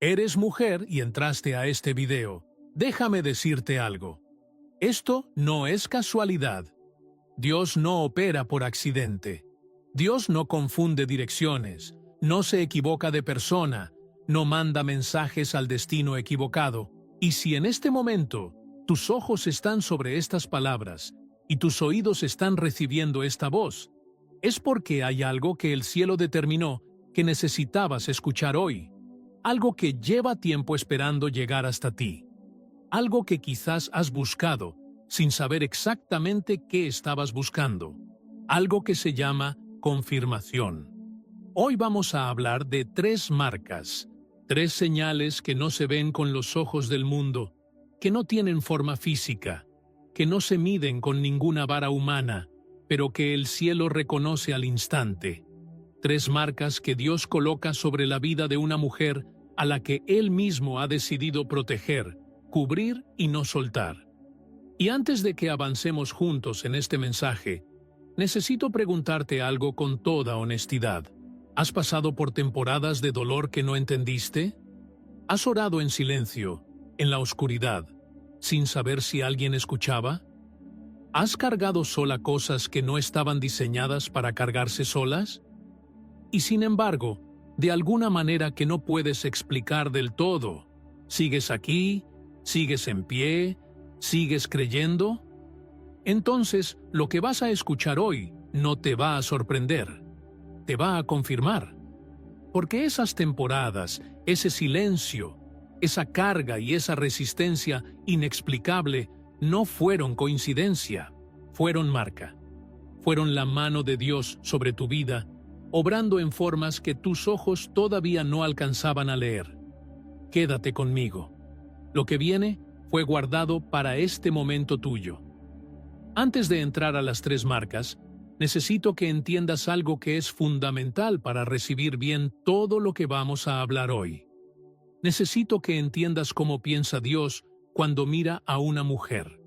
Eres mujer y entraste a este video. Déjame decirte algo. Esto no es casualidad. Dios no opera por accidente. Dios no confunde direcciones, no se equivoca de persona, no manda mensajes al destino equivocado. Y si en este momento tus ojos están sobre estas palabras y tus oídos están recibiendo esta voz, es porque hay algo que el cielo determinó que necesitabas escuchar hoy. Algo que lleva tiempo esperando llegar hasta ti. Algo que quizás has buscado sin saber exactamente qué estabas buscando. Algo que se llama confirmación. Hoy vamos a hablar de 3 marcas, 3 señales que no se ven con los ojos del mundo, que no tienen forma física, que no se miden con ninguna vara humana, pero que el cielo reconoce al instante. 3 marcas que Dios coloca sobre la vida de una mujer a la que Él mismo ha decidido proteger, cubrir y no soltar. Y antes de que avancemos juntos en este mensaje, necesito preguntarte algo con toda honestidad. ¿Has pasado por temporadas de dolor que no entendiste? ¿Has orado en silencio, en la oscuridad, sin saber si alguien escuchaba? ¿Has cargado sola cosas que no estaban diseñadas para cargarse solas? Y sin embargo, de alguna manera que no puedes explicar del todo, ¿sigues aquí? ¿Sigues en pie? ¿Sigues creyendo? Entonces, lo que vas a escuchar hoy no te va a sorprender, te va a confirmar. Porque esas temporadas, ese silencio, esa carga y esa resistencia inexplicable no fueron coincidencia, fueron marca. Fueron la mano de Dios sobre tu vida, obrando en formas que tus ojos todavía no alcanzaban a leer. Quédate conmigo. Lo que viene fue guardado para este momento tuyo. Antes de entrar a las 3 marcas, necesito que entiendas algo que es fundamental para recibir bien todo lo que vamos a hablar hoy. Necesito que entiendas cómo piensa Dios cuando mira a una mujer.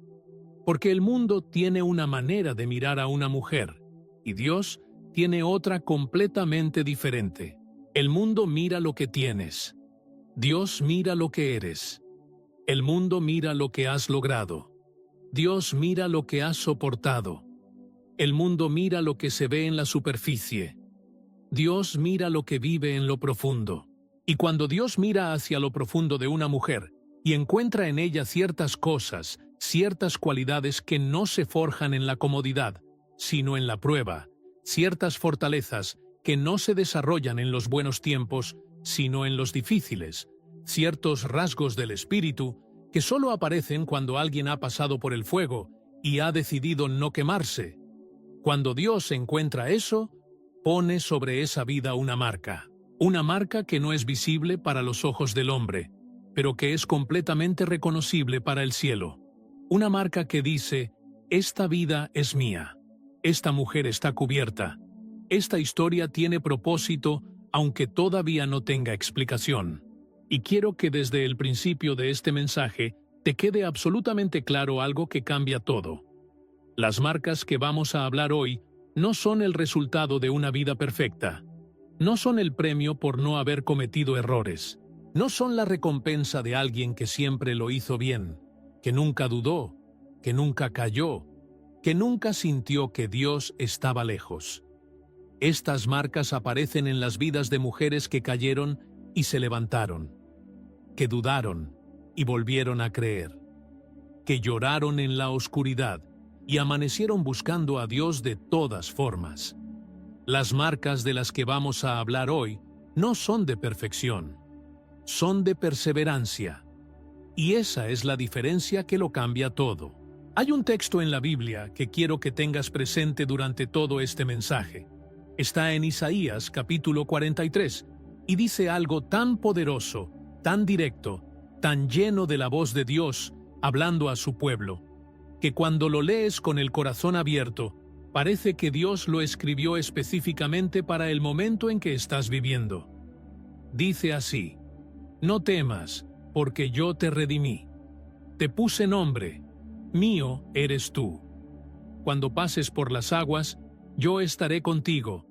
Porque el mundo tiene una manera de mirar a una mujer, y Dios tiene otra completamente diferente. El mundo mira lo que tienes. Dios mira lo que eres. El mundo mira lo que has logrado. Dios mira lo que has soportado. El mundo mira lo que se ve en la superficie. Dios mira lo que vive en lo profundo. Y cuando Dios mira hacia lo profundo de una mujer y encuentra en ella ciertas cosas, ciertas cualidades que no se forjan en la comodidad, sino en la prueba, ciertas fortalezas que no se desarrollan en los buenos tiempos, sino en los difíciles, ciertos rasgos del espíritu que solo aparecen cuando alguien ha pasado por el fuego y ha decidido no quemarse. Cuando Dios encuentra eso, pone sobre esa vida una marca que no es visible para los ojos del hombre, pero que es completamente reconocible para el cielo. Una marca que dice, esta vida es mía, esta mujer está cubierta, esta historia tiene propósito aunque todavía no tenga explicación. Y quiero que desde el principio de este mensaje te quede absolutamente claro algo que cambia todo. Las marcas que vamos a hablar hoy no son el resultado de una vida perfecta. No son el premio por no haber cometido errores. No son la recompensa de alguien que siempre lo hizo bien, que nunca dudó, que nunca cayó, que nunca sintió que Dios estaba lejos. Estas marcas aparecen en las vidas de mujeres que cayeron y se levantaron, que dudaron y volvieron a creer, que lloraron en la oscuridad y amanecieron buscando a Dios de todas formas. Las marcas de las que vamos a hablar hoy no son de perfección, son de perseverancia. Y esa es la diferencia que lo cambia todo. Hay un texto en la Biblia que quiero que tengas presente durante todo este mensaje. Está en Isaías capítulo 43 y dice algo tan poderoso, tan directo, tan lleno de la voz de Dios hablando a su pueblo, que cuando lo lees con el corazón abierto, parece que Dios lo escribió específicamente para el momento en que estás viviendo. Dice así: no temas, porque yo te redimí. Te puse nombre, mío eres tú. Cuando pases por las aguas, yo estaré contigo,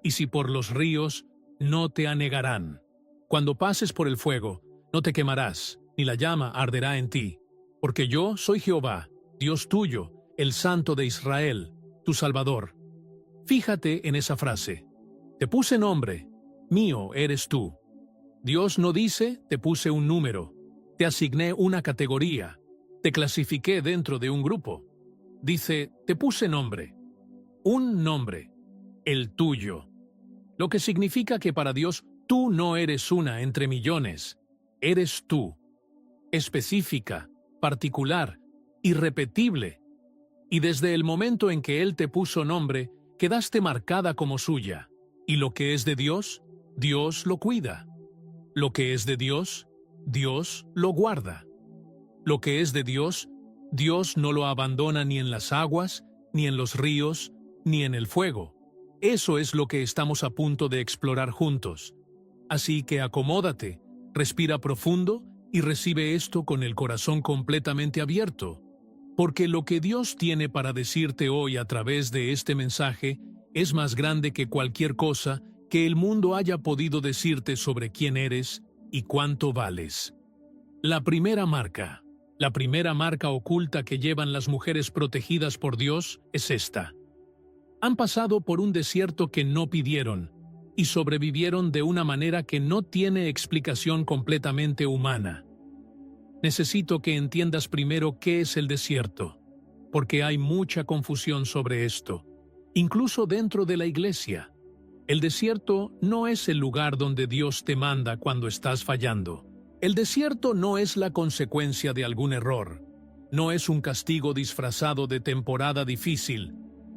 y si por los ríos, no te anegarán. Cuando pases por el fuego, No te quemarás, ni la llama arderá en ti, porque yo soy Jehová, Dios tuyo, el Santo de Israel, tu Salvador. Fíjate en esa frase. Te puse nombre, mío eres tú. Dios no dice, te puse un número, te asigné una categoría, te clasifiqué dentro de un grupo. Dice, te puse nombre, un nombre, el tuyo. Lo que significa que para Dios tú no eres una entre millones, eres tú, específica, particular, irrepetible. Y desde el momento en que Él te puso nombre, quedaste marcada como suya. Y lo que es de Dios, Dios lo cuida. Lo que es de Dios, Dios lo guarda. Lo que es de Dios, Dios no lo abandona ni en las aguas, ni en los ríos, ni en el fuego. Eso es lo que estamos a punto de explorar juntos. Así que acomódate, respira profundo y recibe esto con el corazón completamente abierto. Porque lo que Dios tiene para decirte hoy a través de este mensaje es más grande que cualquier cosa que el mundo haya podido decirte sobre quién eres y cuánto vales. La primera marca oculta que llevan las mujeres protegidas por Dios es esta. Han pasado por un desierto que no pidieron y sobrevivieron de una manera que no tiene explicación completamente humana. Necesito que entiendas primero qué es el desierto, porque hay mucha confusión sobre esto, incluso dentro de la iglesia. El desierto no es el lugar donde Dios te manda cuando estás fallando. El desierto no es la consecuencia de algún error. No es un castigo disfrazado de temporada difícil.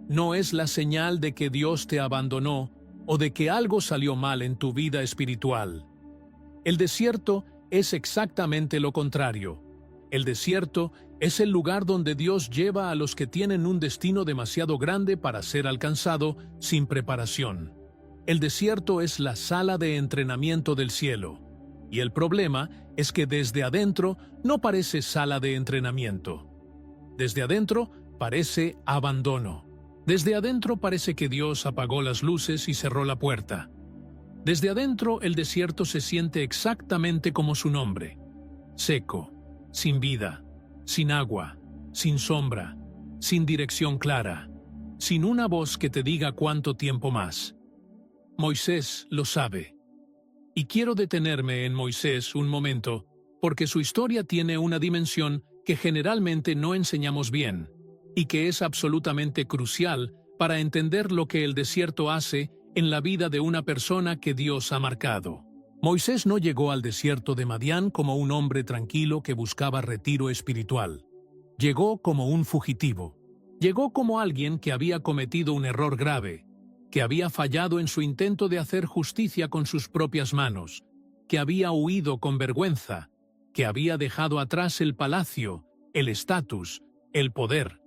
No es la señal de que Dios te abandonó o de que algo salió mal en tu vida espiritual. El desierto es exactamente lo contrario. El desierto es el lugar donde Dios lleva a los que tienen un destino demasiado grande para ser alcanzado sin preparación. El desierto es la sala de entrenamiento del cielo. Y el problema es que desde adentro no parece sala de entrenamiento. Desde adentro parece abandono. Desde adentro parece que Dios apagó las luces y cerró la puerta. Desde adentro el desierto se siente exactamente como su nombre. Seco, sin vida, sin agua, sin sombra, sin dirección clara, sin una voz que te diga cuánto tiempo más. Moisés lo sabe. Y quiero detenerme en Moisés un momento, porque su historia tiene una dimensión que generalmente no enseñamos bien, y que es absolutamente crucial para entender lo que el desierto hace en la vida de una persona que Dios ha marcado. Moisés no llegó al desierto de Madián como un hombre tranquilo que buscaba retiro espiritual. Llegó como un fugitivo. Llegó como alguien que había cometido un error grave, que había fallado en su intento de hacer justicia con sus propias manos, que había huido con vergüenza, que había dejado atrás el palacio, el estatus, el poder,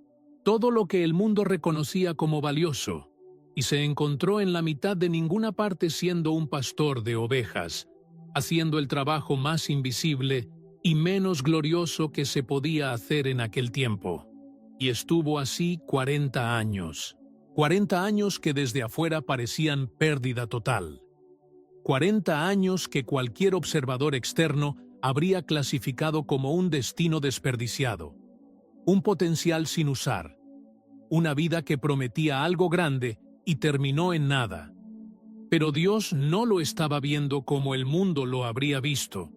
todo lo que el mundo reconocía como valioso, y se encontró en la mitad de ninguna parte siendo un pastor de ovejas, haciendo el trabajo más invisible y menos glorioso que se podía hacer en aquel tiempo. Y estuvo así 40 años. 40 años que desde afuera parecían pérdida total. 40 años que cualquier observador externo habría clasificado como un destino desperdiciado, un potencial sin usar, una vida que prometía algo grande y terminó en nada. Pero Dios no lo estaba viendo como el mundo lo habría visto.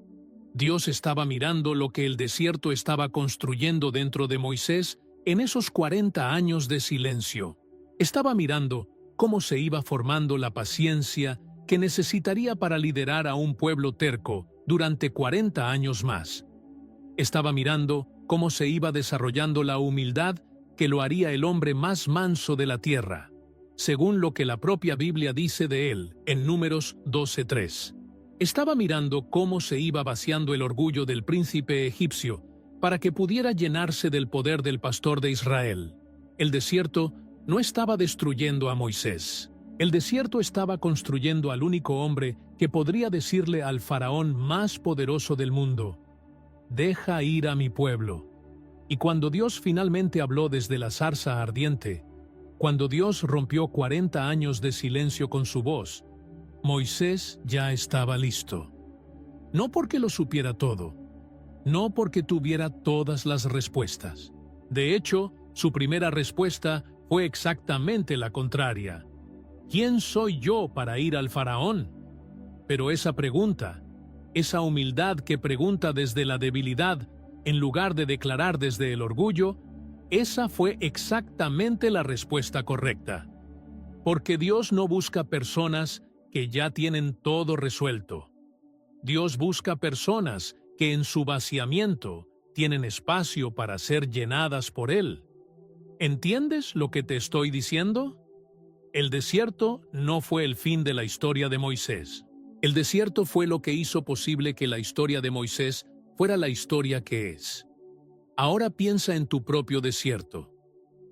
Dios estaba mirando lo que el desierto estaba construyendo dentro de Moisés en esos 40 años de silencio. Estaba mirando cómo se iba formando la paciencia que necesitaría para liderar a un pueblo terco durante 40 años más. Estaba mirando cómo se iba desarrollando la humildad que lo haría el hombre más manso de la tierra, según lo que la propia Biblia dice de él en Números 12:3. Estaba mirando cómo se iba vaciando el orgullo del príncipe egipcio para que pudiera llenarse del poder del pastor de Israel. El desierto no estaba destruyendo a Moisés. El desierto estaba construyendo al único hombre que podría decirle al faraón más poderoso del mundo: «Deja ir a mi pueblo». Y cuando Dios finalmente habló desde la zarza ardiente, cuando Dios rompió 40 años de silencio con su voz, Moisés ya estaba listo. no porque lo supiera todo, no porque tuviera todas las respuestas. De hecho, su primera respuesta fue exactamente la contraria. ¿Quién soy yo para ir al faraón? Pero esa pregunta, esa humildad que pregunta desde la debilidad, en lugar de declarar desde el orgullo, esa fue exactamente la respuesta correcta. Porque Dios no busca personas que ya tienen todo resuelto. Dios busca personas que en su vaciamiento tienen espacio para ser llenadas por Él. ¿Entiendes lo que te estoy diciendo? El desierto no fue el fin de la historia de Moisés. El desierto fue lo que hizo posible que la historia de Moisés fuera la historia que es. Ahora piensa en tu propio desierto.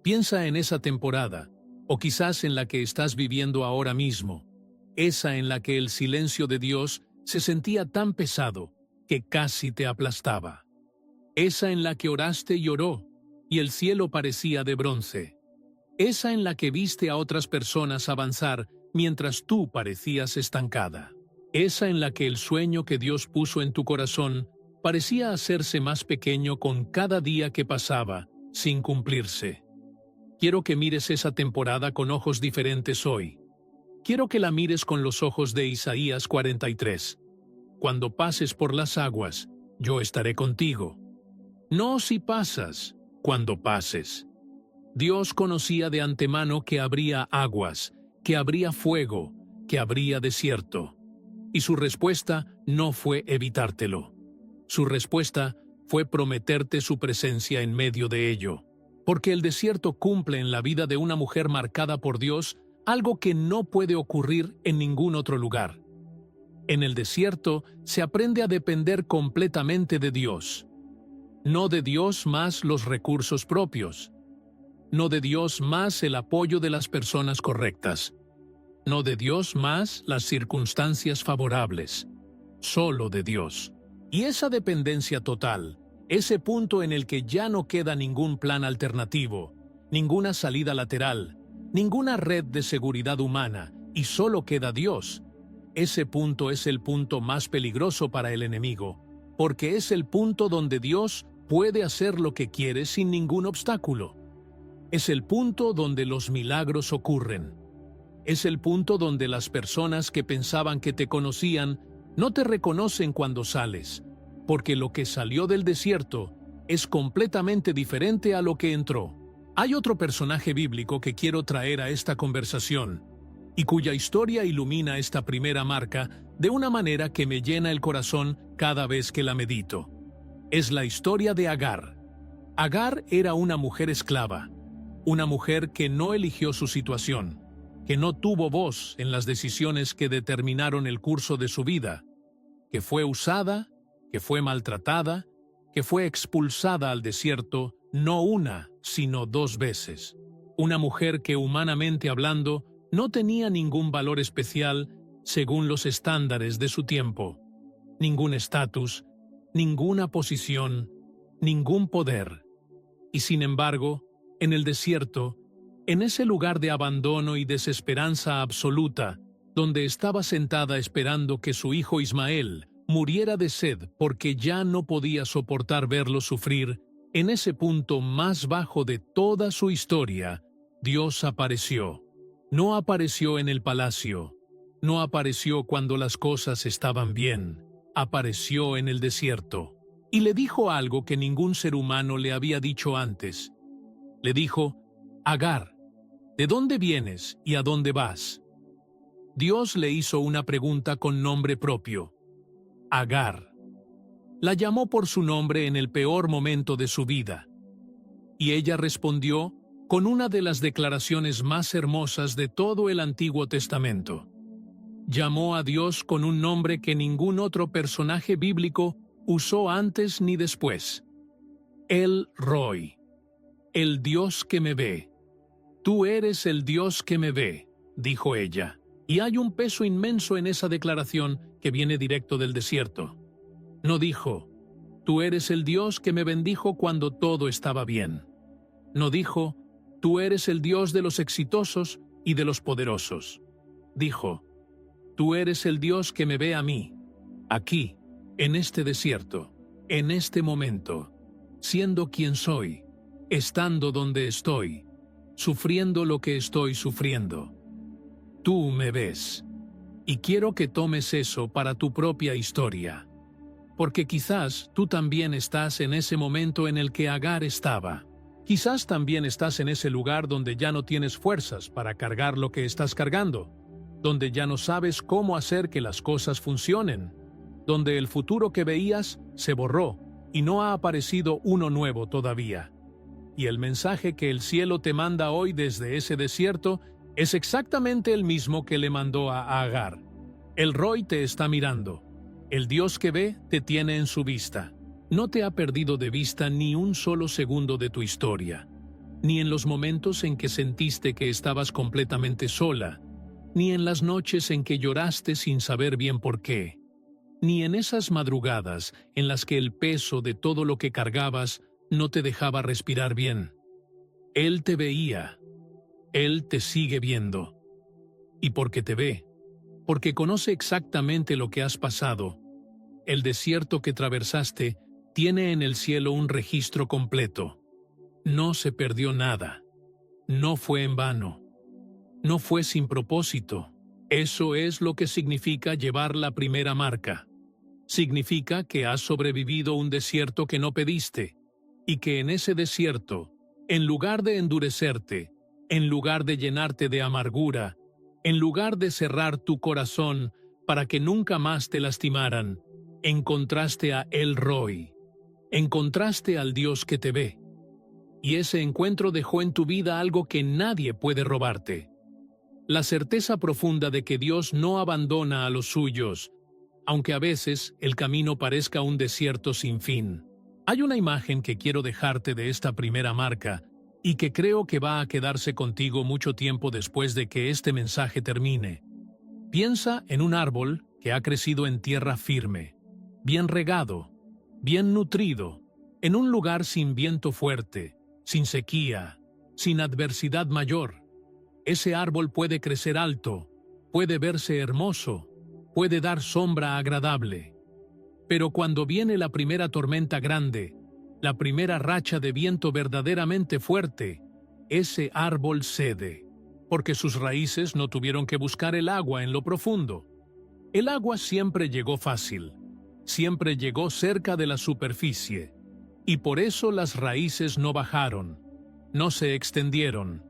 Piensa en esa temporada, o quizás en la que estás viviendo ahora mismo, esa en la que el silencio de Dios se sentía tan pesado que casi te aplastaba. Esa en la que oraste y oró, y el cielo parecía de bronce. Esa en la que viste a otras personas avanzar mientras tú parecías estancada. Esa en la que el sueño que Dios puso en tu corazón parecía hacerse más pequeño con cada día que pasaba, sin cumplirse. Quiero que mires esa temporada con ojos diferentes hoy. Quiero que la mires con los ojos de Isaías 43. Cuando pases por las aguas, yo estaré contigo. No si pasas, cuando pases. Dios conocía de antemano que habría aguas, que habría fuego, que habría desierto. Y su respuesta no fue evitártelo. Su respuesta fue prometerte su presencia en medio de ello. Porque el desierto cumple en la vida de una mujer marcada por Dios algo que no puede ocurrir en ningún otro lugar. En el desierto se aprende a depender completamente de Dios. No de Dios más los recursos propios. No de Dios más el apoyo de las personas correctas. No de Dios más las circunstancias favorables. Solo de Dios. Y esa dependencia total, ese punto en el que ya no queda ningún plan alternativo, ninguna salida lateral, ninguna red de seguridad humana, y solo queda Dios. Ese punto es el punto más peligroso para el enemigo, porque es el punto donde Dios puede hacer lo que quiere sin ningún obstáculo. Es el punto donde los milagros ocurren. Es el punto donde las personas que pensaban que te conocían no te reconocen cuando sales, porque lo que salió del desierto es completamente diferente a lo que entró. Hay otro personaje bíblico que quiero traer a esta conversación, y cuya historia ilumina esta primera marca de una manera que me llena el corazón cada vez que la medito. Es la historia de Agar. Agar era una mujer esclava, una mujer que no eligió su situación, que no tuvo voz en las decisiones que determinaron el curso de su vida, que fue usada, que fue maltratada, que fue expulsada al desierto no una, sino 2 veces. Una mujer que humanamente hablando no tenía ningún valor especial según los estándares de su tiempo, ningún estatus, ninguna posición, ningún poder. Y sin embargo, en el desierto, en ese lugar de abandono y desesperanza absoluta, donde estaba sentada esperando que su hijo Ismael muriera de sed porque ya no podía soportar verlo sufrir, en ese punto más bajo de toda su historia, Dios apareció. No apareció en el palacio, no apareció cuando las cosas estaban bien, apareció en el desierto. Y le dijo algo que ningún ser humano le había dicho antes. Le dijo: Agar, ¿de dónde vienes y a dónde vas? Dios le hizo una pregunta con nombre propio. Agar. La llamó por su nombre en el peor momento de su vida. Y ella respondió con una de las declaraciones más hermosas de todo el Antiguo Testamento. Llamó a Dios con un nombre que ningún otro personaje bíblico usó antes ni después. El Roy, el Dios que me ve. Tú eres el Dios que me ve, dijo ella. Y hay un peso inmenso en esa declaración que viene directo del desierto. No dijo: tú eres el Dios que me bendijo cuando todo estaba bien. No dijo: tú eres el Dios de los exitosos y de los poderosos. Dijo: tú eres el Dios que me ve a mí, aquí, en este desierto, en este momento, siendo quien soy, estando donde estoy, sufriendo lo que estoy sufriendo. Tú me ves, y quiero que tomes eso para tu propia historia, porque quizás tú también estás en ese momento en el que Agar estaba. Quizás también estás en ese lugar donde ya no tienes fuerzas para cargar lo que estás cargando, donde ya no sabes cómo hacer que las cosas funcionen, donde el futuro que veías se borró y no ha aparecido uno nuevo todavía. Y el mensaje que el cielo te manda hoy desde ese desierto es exactamente el mismo que le mandó a Agar. El Roy te está mirando. El Dios que ve te tiene en su vista. No te ha perdido de vista ni un solo segundo de tu historia, ni en los momentos en que sentiste que estabas completamente sola, ni en las noches en que lloraste sin saber bien por qué, ni en esas madrugadas en las que el peso de todo lo que cargabas no te dejaba respirar bien. Él te veía. Él te sigue viendo. Y porque te ve, porque conoce exactamente lo que has pasado, el desierto que traversaste tiene en el cielo un registro completo. No se perdió nada. No fue en vano. No fue sin propósito. Eso es lo que significa llevar la primera marca. Significa que has sobrevivido un desierto que no pediste, y que en ese desierto, en lugar de endurecerte, en lugar de llenarte de amargura, en lugar de cerrar tu corazón para que nunca más te lastimaran, encontraste a El Roy, encontraste al Dios que te ve. Y ese encuentro dejó en tu vida algo que nadie puede robarte: la certeza profunda de que Dios no abandona a los suyos, aunque a veces el camino parezca un desierto sin fin. Hay una imagen que quiero dejarte de esta primera marca y que creo que va a quedarse contigo mucho tiempo después de que este mensaje termine. Piensa en un árbol que ha crecido en tierra firme, bien regado, bien nutrido, en un lugar sin viento fuerte, sin sequía, sin adversidad mayor. Ese árbol puede crecer alto, puede verse hermoso, puede dar sombra agradable. Pero cuando viene la primera tormenta grande, la primera racha de viento verdaderamente fuerte, ese árbol cede, porque sus raíces no tuvieron que buscar el agua en lo profundo. El agua siempre llegó fácil, siempre llegó cerca de la superficie, y por eso las raíces no bajaron, no se extendieron,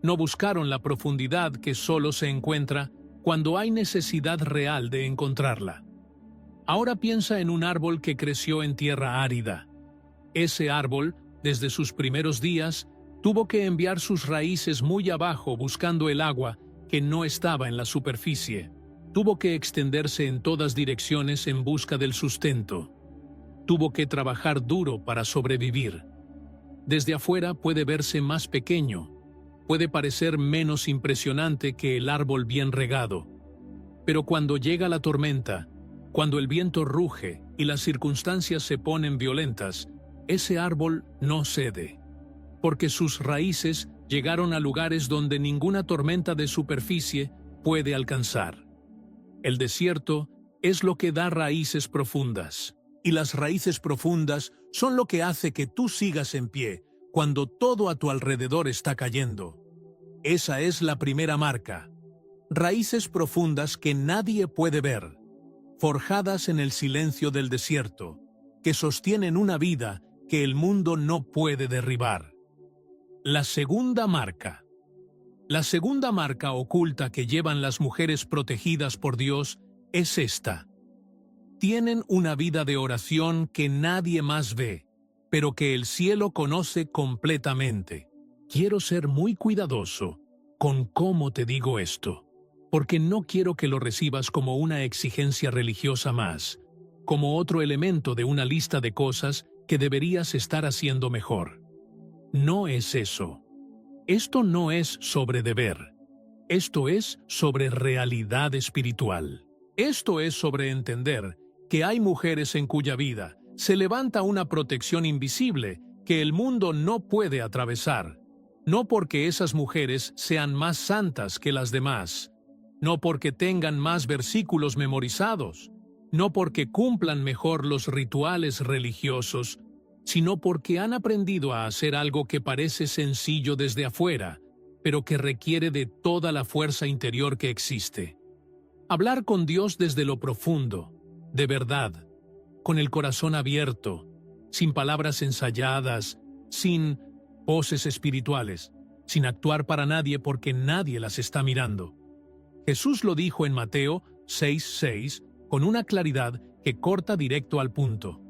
no buscaron la profundidad que solo se encuentra cuando hay necesidad real de encontrarla. Ahora piensa en un árbol que creció en tierra árida. Ese árbol, desde sus primeros días, tuvo que enviar sus raíces muy abajo buscando el agua que no estaba en la superficie. Tuvo que extenderse en todas direcciones en busca del sustento. Tuvo que trabajar duro para sobrevivir. Desde afuera puede verse más pequeño, puede parecer menos impresionante que el árbol bien regado. Pero cuando llega la tormenta, cuando el viento ruge y las circunstancias se ponen violentas, ese árbol no cede, porque sus raíces llegaron a lugares donde ninguna tormenta de superficie puede alcanzar. El desierto es lo que da raíces profundas, y las raíces profundas son lo que hace que tú sigas en pie cuando todo a tu alrededor está cayendo. Esa es la primera marca. Raíces profundas que nadie puede ver, forjadas en el silencio del desierto, que sostienen una vida que el mundo no puede derribar. La segunda marca. La segunda marca oculta que llevan las mujeres protegidas por Dios es esta. Tienen una vida de oración que nadie más ve, pero que el cielo conoce completamente. Quiero ser muy cuidadoso con cómo te digo esto, porque no quiero que lo recibas como una exigencia religiosa más, como otro elemento de una lista de cosas que deberías estar haciendo mejor. No es eso. Esto no es sobre deber. Esto es sobre realidad espiritual. Esto es sobre entender que hay mujeres en cuya vida se levanta una protección invisible que el mundo no puede atravesar. No porque esas mujeres sean más santas que las demás, no porque tengan más versículos memorizados, no porque cumplan mejor los rituales religiosos, sino porque han aprendido a hacer algo que parece sencillo desde afuera, pero que requiere de toda la fuerza interior que existe. Hablar con Dios desde lo profundo, de verdad, con el corazón abierto, sin palabras ensayadas, sin poses espirituales, sin actuar para nadie porque nadie las está mirando. Jesús lo dijo en Mateo 6:6 con una claridad que corta directo al punto.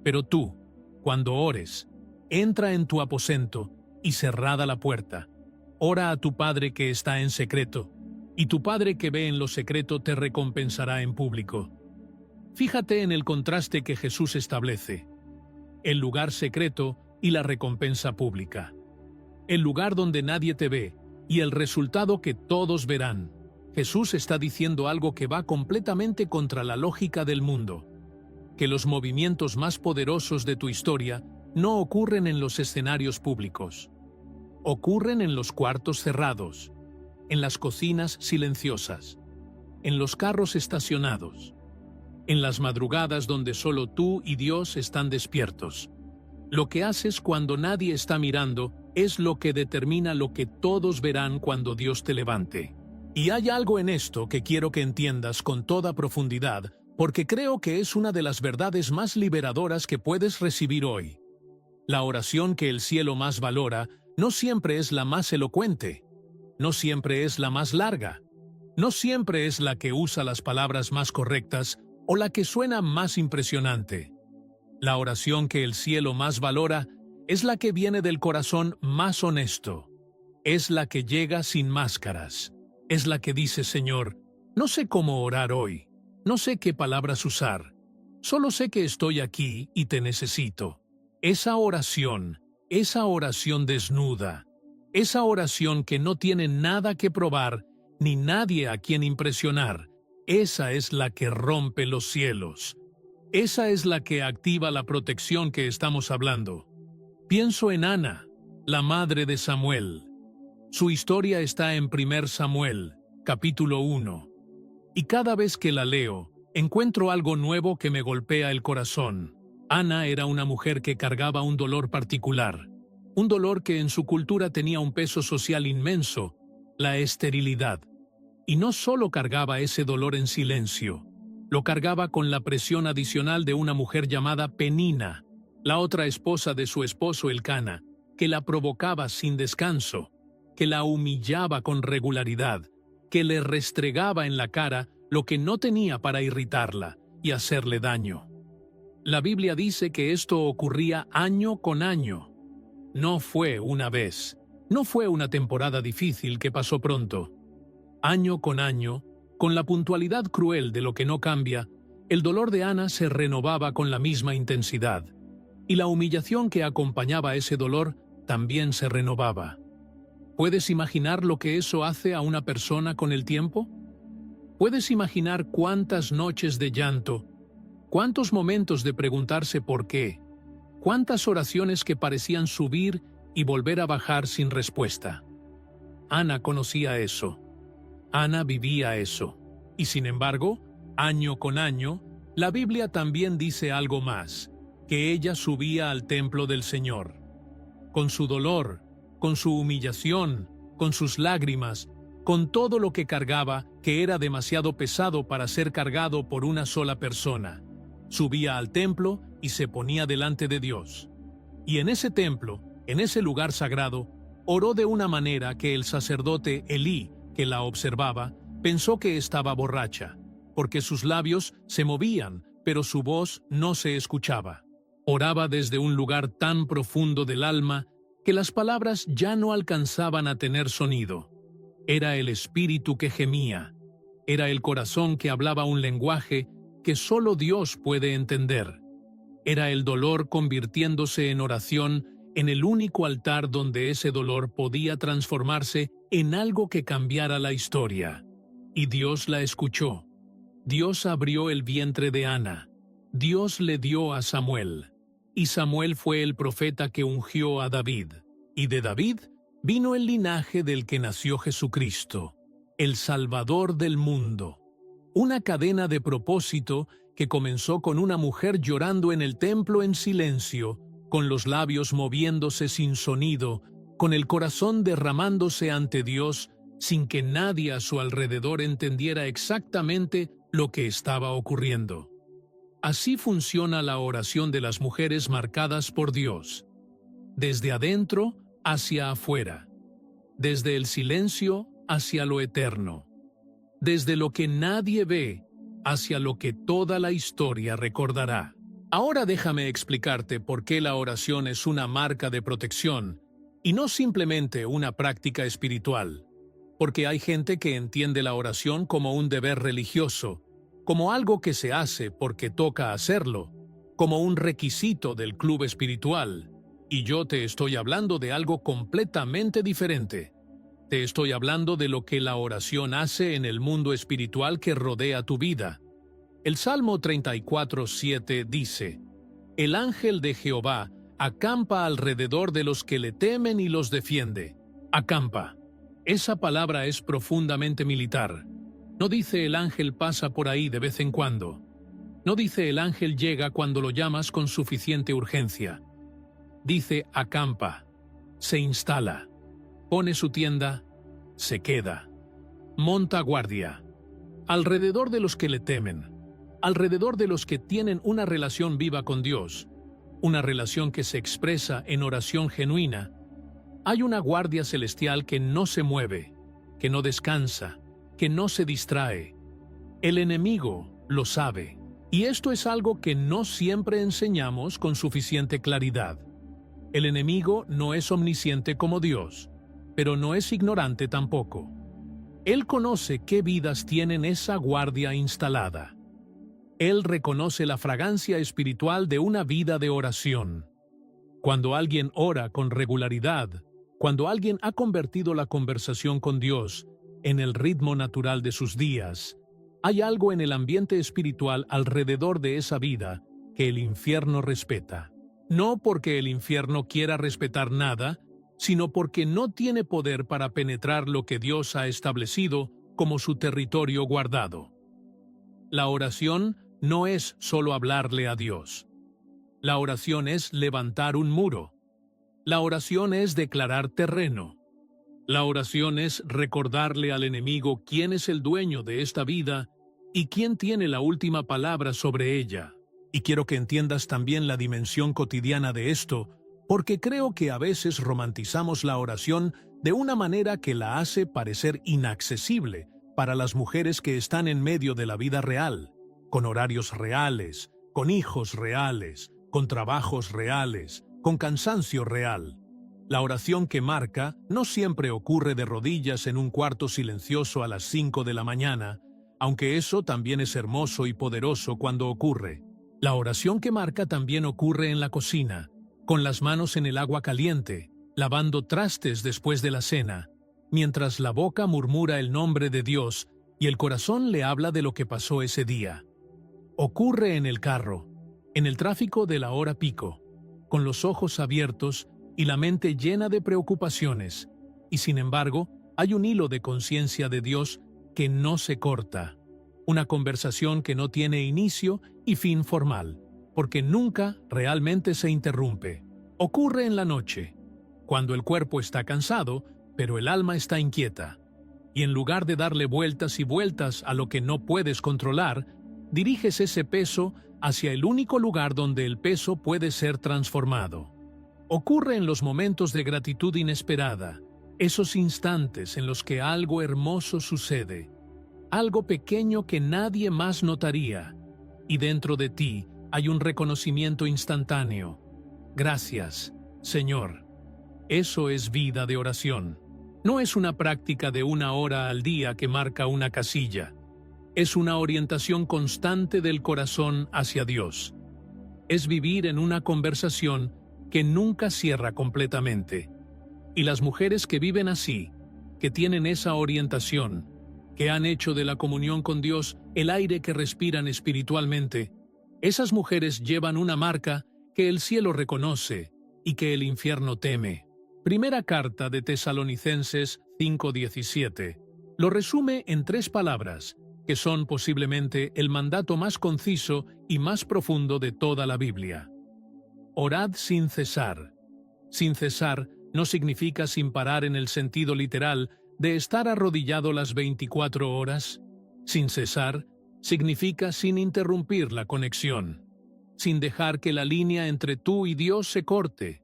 Pero tú, cuando ores, entra en tu aposento y cerrada la puerta. Ora a tu Padre que está en secreto, y tu Padre que ve en lo secreto te recompensará en público. Fíjate en el contraste que Jesús establece: el lugar secreto y la recompensa pública. El lugar donde nadie te ve y el resultado que todos verán. Jesús está diciendo algo que va completamente contra la lógica del mundo: que los movimientos más poderosos de tu historia no ocurren en los escenarios públicos. Ocurren en los cuartos cerrados, en las cocinas silenciosas, en los carros estacionados, en las madrugadas donde solo tú y Dios están despiertos. Lo que haces cuando nadie está mirando es lo que determina lo que todos verán cuando Dios te levante. Y hay algo en esto que quiero que entiendas con toda profundidad, porque creo que es una de las verdades más liberadoras que puedes recibir hoy. La oración que el cielo más valora no siempre es la más elocuente, no siempre es la más larga, no siempre es la que usa las palabras más correctas o la que suena más impresionante. La oración que el cielo más valora es la que viene del corazón más honesto, es la que llega sin máscaras, es la que dice: Señor, no sé cómo orar hoy, no sé qué palabras usar, solo sé que estoy aquí y te necesito. Esa oración desnuda, esa oración que no tiene nada que probar ni nadie a quien impresionar, esa es la que rompe los cielos. Esa es la que activa la protección que estamos hablando. Pienso en Ana, la madre de Samuel. Su historia está en 1 Samuel, capítulo 1. Y cada vez que la leo, encuentro algo nuevo que me golpea el corazón. Ana era una mujer que cargaba un dolor particular, un dolor que en su cultura tenía un peso social inmenso: la esterilidad. Y no solo cargaba ese dolor en silencio, lo cargaba con la presión adicional de una mujer llamada Penina, la otra esposa de su esposo Elcana, que la provocaba sin descanso, que la humillaba con regularidad, que le restregaba en la cara lo que no tenía para irritarla y hacerle daño. La Biblia dice que esto ocurría año con año. No fue una vez, no fue una temporada difícil que pasó pronto. Año con año, con la puntualidad cruel de lo que no cambia, el dolor de Ana se renovaba con la misma intensidad, y la humillación que acompañaba ese dolor también se renovaba. ¿Puedes imaginar lo que eso hace a una persona con el tiempo? ¿Puedes imaginar cuántas noches de llanto, cuántos momentos de preguntarse por qué, cuántas oraciones que parecían subir y volver a bajar sin respuesta? Ana conocía eso. Ana vivía eso. Y sin embargo, año con año, la Biblia también dice algo más: que ella subía al templo del Señor. Con su dolor, con su humillación, con sus lágrimas, con todo lo que cargaba, que era demasiado pesado para ser cargado por una sola persona. Subía al templo y se ponía delante de Dios. Y en ese templo, en ese lugar sagrado, oró de una manera que el sacerdote Elí, que la observaba, pensó que estaba borracha, porque sus labios se movían, pero su voz no se escuchaba. Oraba desde un lugar tan profundo del alma que las palabras ya no alcanzaban a tener sonido. Era el espíritu que gemía, era el corazón que hablaba un lenguaje que solo Dios puede entender. Era el dolor convirtiéndose en oración en el único altar donde ese dolor podía transformarse en algo que cambiara la historia. Y Dios la escuchó. Dios abrió el vientre de Ana. Dios le dio a Samuel. Y Samuel fue el profeta que ungió a David. Y de David vino el linaje del que nació Jesucristo, el Salvador del mundo. Una cadena de propósito que comenzó con una mujer llorando en el templo en silencio, con los labios moviéndose sin sonido, con el corazón derramándose ante Dios, sin que nadie a su alrededor entendiera exactamente lo que estaba ocurriendo. Así funciona la oración de las mujeres marcadas por Dios, desde adentro hacia afuera, desde el silencio hacia lo eterno, desde lo que nadie ve hacia lo que toda la historia recordará. Ahora déjame explicarte por qué la oración es una marca de protección y no simplemente una práctica espiritual, porque hay gente que entiende la oración como un deber religioso, como algo que se hace porque toca hacerlo, como un requisito del club espiritual, y yo te estoy hablando de algo completamente diferente. Te estoy hablando de lo que la oración hace en el mundo espiritual que rodea tu vida. El Salmo 34:7 dice: «El ángel de Jehová acampa alrededor de los que le temen y los defiende». Acampa. Esa palabra es profundamente militar. No dice el ángel pasa por ahí de vez en cuando. No dice el ángel llega cuando lo llamas con suficiente urgencia. Dice acampa, se instala, pone su tienda, se queda, monta guardia, alrededor de los que le temen, alrededor de los que tienen una relación viva con Dios, una relación que se expresa en oración genuina. Hay una guardia celestial que no se mueve, que no descansa, que no se distrae. El enemigo lo sabe, y esto es algo que no siempre enseñamos con suficiente claridad. El enemigo no es omnisciente como Dios, pero no es ignorante tampoco. Él conoce qué vidas tienen esa guardia instalada. Él reconoce la fragancia espiritual de una vida de oración. Cuando alguien ora con regularidad, cuando alguien ha convertido la conversación con Dios en el ritmo natural de sus días, hay algo en el ambiente espiritual alrededor de esa vida que el infierno respeta. No porque el infierno quiera respetar nada, sino porque no tiene poder para penetrar lo que Dios ha establecido como su territorio guardado. La oración no es solo hablarle a Dios. La oración es levantar un muro. La oración es declarar terreno. La oración es recordarle al enemigo quién es el dueño de esta vida y quién tiene la última palabra sobre ella. Y quiero que entiendas también la dimensión cotidiana de esto, porque creo que a veces romantizamos la oración de una manera que la hace parecer inaccesible para las mujeres que están en medio de la vida real, con horarios reales, con hijos reales, con trabajos reales, con cansancio real. La oración que marca no siempre ocurre de rodillas en un cuarto silencioso a las 5 de la mañana, aunque eso también es hermoso y poderoso cuando ocurre. La oración que marca también ocurre en la cocina, con las manos en el agua caliente, lavando trastes después de la cena, mientras la boca murmura el nombre de Dios y el corazón le habla de lo que pasó ese día. Ocurre en el carro, en el tráfico de la hora pico, con los ojos abiertos y la mente llena de preocupaciones, y sin embargo, hay un hilo de conciencia de Dios que no se corta, una conversación que no tiene inicio y fin formal, porque nunca realmente se interrumpe. Ocurre en la noche, cuando el cuerpo está cansado, pero el alma está inquieta, y en lugar de darle vueltas y vueltas a lo que no puedes controlar, diriges ese peso hacia el único lugar donde el peso puede ser transformado. Ocurre en los momentos de gratitud inesperada, esos instantes en los que algo hermoso sucede, algo pequeño que nadie más notaría, y dentro de ti hay un reconocimiento instantáneo. Gracias, Señor. Eso es vida de oración. No es una práctica de 1 hora al día que marca una casilla. Es una orientación constante del corazón hacia Dios. Es vivir en una conversación que nunca cierra completamente. Y las mujeres que viven así, que tienen esa orientación, que han hecho de la comunión con Dios el aire que respiran espiritualmente, esas mujeres llevan una marca que el cielo reconoce y que el infierno teme. Primera carta de Tesalonicenses 5:17 lo resume en 3 palabras, que son posiblemente el mandato más conciso y más profundo de toda la Biblia. Orad sin cesar. Sin cesar no significa sin parar en el sentido literal de estar arrodillado las 24 horas. Sin cesar significa sin interrumpir la conexión, sin dejar que la línea entre tú y Dios se corte,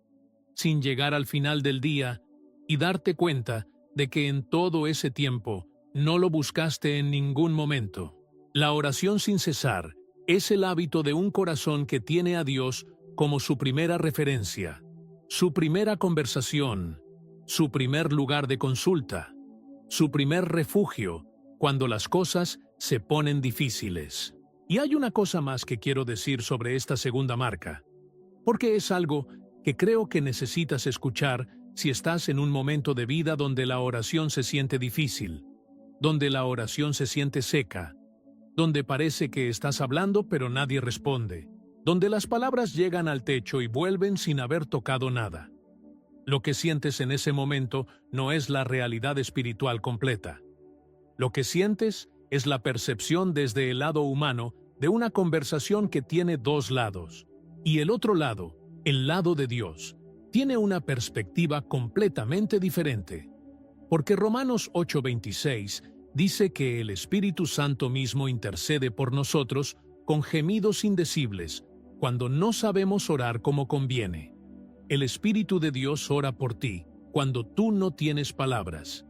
sin llegar al final del día y darte cuenta de que en todo ese tiempo no lo buscaste en ningún momento. La oración sin cesar es el hábito de un corazón que tiene a Dios como su primera referencia, su primera conversación, su primer lugar de consulta, su primer refugio cuando las cosas se ponen difíciles. Y hay una cosa más que quiero decir sobre esta segunda marca, porque es algo que creo que necesitas escuchar si estás en un momento de vida donde la oración se siente difícil, donde la oración se siente seca, donde parece que estás hablando pero nadie responde, donde las palabras llegan al techo y vuelven sin haber tocado nada. Lo que sientes en ese momento no es la realidad espiritual completa. Lo que sientes es la percepción desde el lado humano de una conversación que tiene dos lados, y el otro lado, el lado de Dios, tiene una perspectiva completamente diferente. Porque Romanos 8:26 dice que el Espíritu Santo mismo intercede por nosotros con gemidos indecibles, cuando no sabemos orar como conviene. El Espíritu de Dios ora por ti, cuando tú no tienes palabras.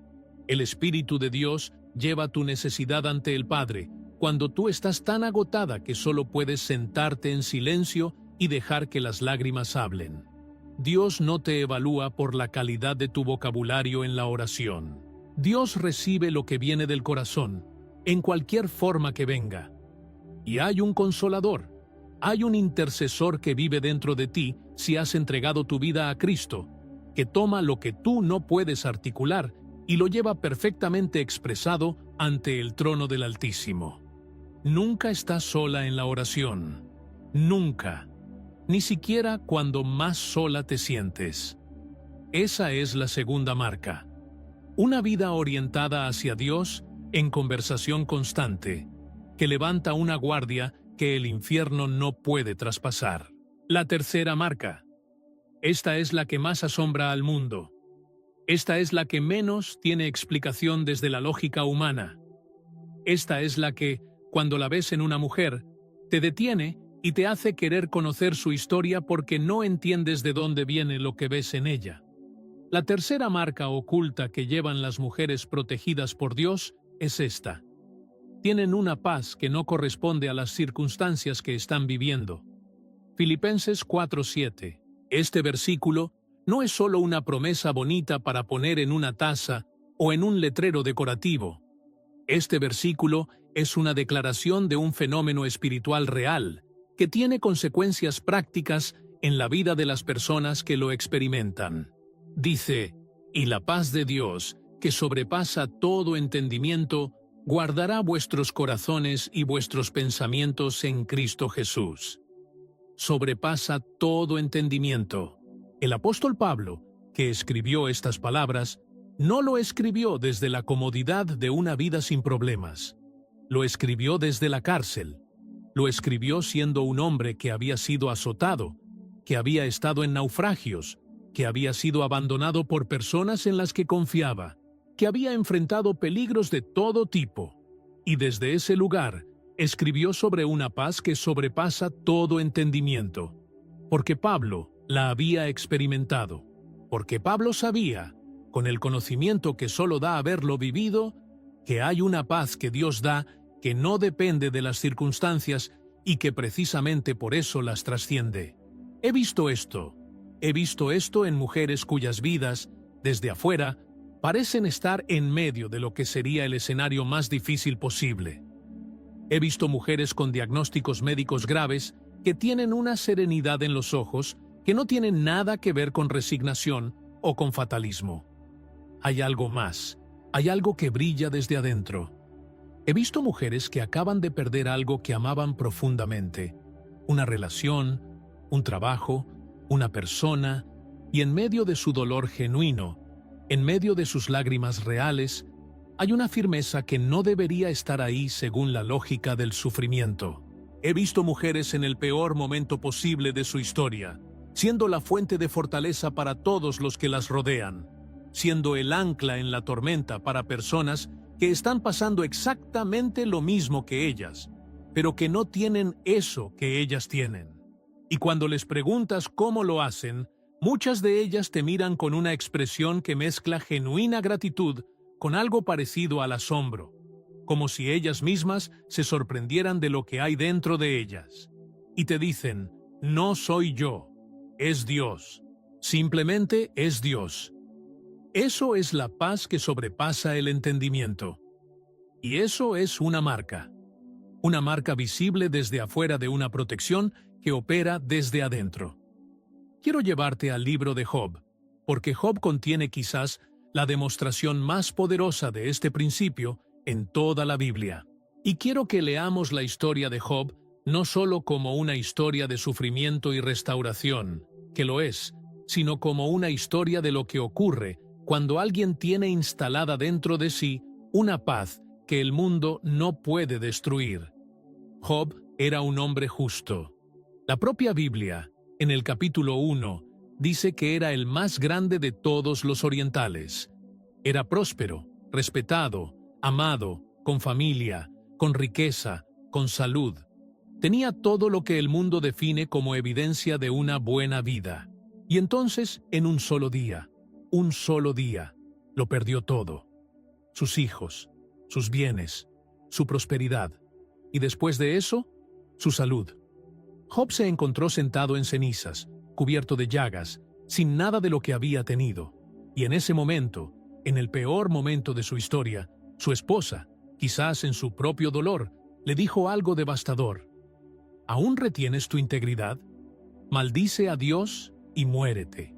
El Espíritu de Dios lleva tu necesidad ante el Padre, cuando tú estás tan agotada que solo puedes sentarte en silencio y dejar que las lágrimas hablen. Dios no te evalúa por la calidad de tu vocabulario en la oración. Dios recibe lo que viene del corazón, en cualquier forma que venga. Y hay un consolador, hay un intercesor que vive dentro de ti si has entregado tu vida a Cristo, que toma lo que tú no puedes articular y lo lleva perfectamente expresado ante el trono del Altísimo. Nunca estás sola en la oración. Nunca. Ni siquiera cuando más sola te sientes. Esa es la segunda marca. Una vida orientada hacia Dios en conversación constante, que levanta una guardia que el infierno no puede traspasar. La tercera marca. Esta es la que más asombra al mundo. Esta es la que menos tiene explicación desde la lógica humana. Esta es la que, cuando la ves en una mujer, te detiene y te hace querer conocer su historia porque no entiendes de dónde viene lo que ves en ella. La tercera marca oculta que llevan las mujeres protegidas por Dios es esta. Tienen una paz que no corresponde a las circunstancias que están viviendo. Filipenses 4:7. Este versículo no es solo una promesa bonita para poner en una taza o en un letrero decorativo. Este versículo es una declaración de un fenómeno espiritual real, que tiene consecuencias prácticas en la vida de las personas que lo experimentan. Dice, y la paz de Dios, que sobrepasa todo entendimiento, guardará vuestros corazones y vuestros pensamientos en Cristo Jesús. Sobrepasa todo entendimiento. El apóstol Pablo, que escribió estas palabras, no lo escribió desde la comodidad de una vida sin problemas. Lo escribió desde la cárcel. Lo escribió siendo un hombre que había sido azotado, que había estado en naufragios, que había sido abandonado por personas en las que confiaba, que había enfrentado peligros de todo tipo. Y desde ese lugar, escribió sobre una paz que sobrepasa todo entendimiento. Porque Pablo la había experimentado. Porque Pablo sabía, con el conocimiento que solo da haberlo vivido, que hay una paz que Dios da que no depende de las circunstancias y que precisamente por eso las trasciende. He visto esto en mujeres cuyas vidas, desde afuera, parecen estar en medio de lo que sería el escenario más difícil posible. He visto mujeres con diagnósticos médicos graves que tienen una serenidad en los ojos que no tienen nada que ver con resignación o con fatalismo. Hay algo más, hay algo que brilla desde adentro. He visto mujeres que acaban de perder algo que amaban profundamente, una relación, un trabajo, una persona, y en medio de su dolor genuino, en medio de sus lágrimas reales, hay una firmeza que no debería estar ahí según la lógica del sufrimiento. He visto mujeres en el peor momento posible de su historia, siendo la fuente de fortaleza para todos los que las rodean, siendo el ancla en la tormenta para personas que están pasando exactamente lo mismo que ellas, pero que no tienen eso que ellas tienen. Y cuando les preguntas cómo lo hacen, muchas de ellas te miran con una expresión que mezcla genuina gratitud con algo parecido al asombro, como si ellas mismas se sorprendieran de lo que hay dentro de ellas. Y te dicen, no soy yo, es Dios. Simplemente es Dios. Eso es la paz que sobrepasa el entendimiento. Y eso es una marca visible desde afuera de una protección que opera desde adentro. Quiero llevarte al libro de Job, porque Job contiene quizás la demostración más poderosa de este principio en toda la Biblia. Y quiero que leamos la historia de Job no solo como una historia de sufrimiento y restauración, que lo es, sino como una historia de lo que ocurre cuando alguien tiene instalada dentro de sí una paz que el mundo no puede destruir. Job era un hombre justo. La propia Biblia, en el capítulo 1, dice que era el más grande de todos los orientales. Era próspero, respetado, amado, con familia, con riqueza, con salud. Tenía todo lo que el mundo define como evidencia de una buena vida. Y entonces, en un solo día, lo perdió todo. Sus hijos, sus bienes, su prosperidad. Y después de eso, su salud. Job se encontró sentado en cenizas, cubierto de llagas, sin nada de lo que había tenido. Y en ese momento, en el peor momento de su historia, su esposa, quizás en su propio dolor, le dijo algo devastador. ¿Aún retienes tu integridad? Maldice a Dios y muérete.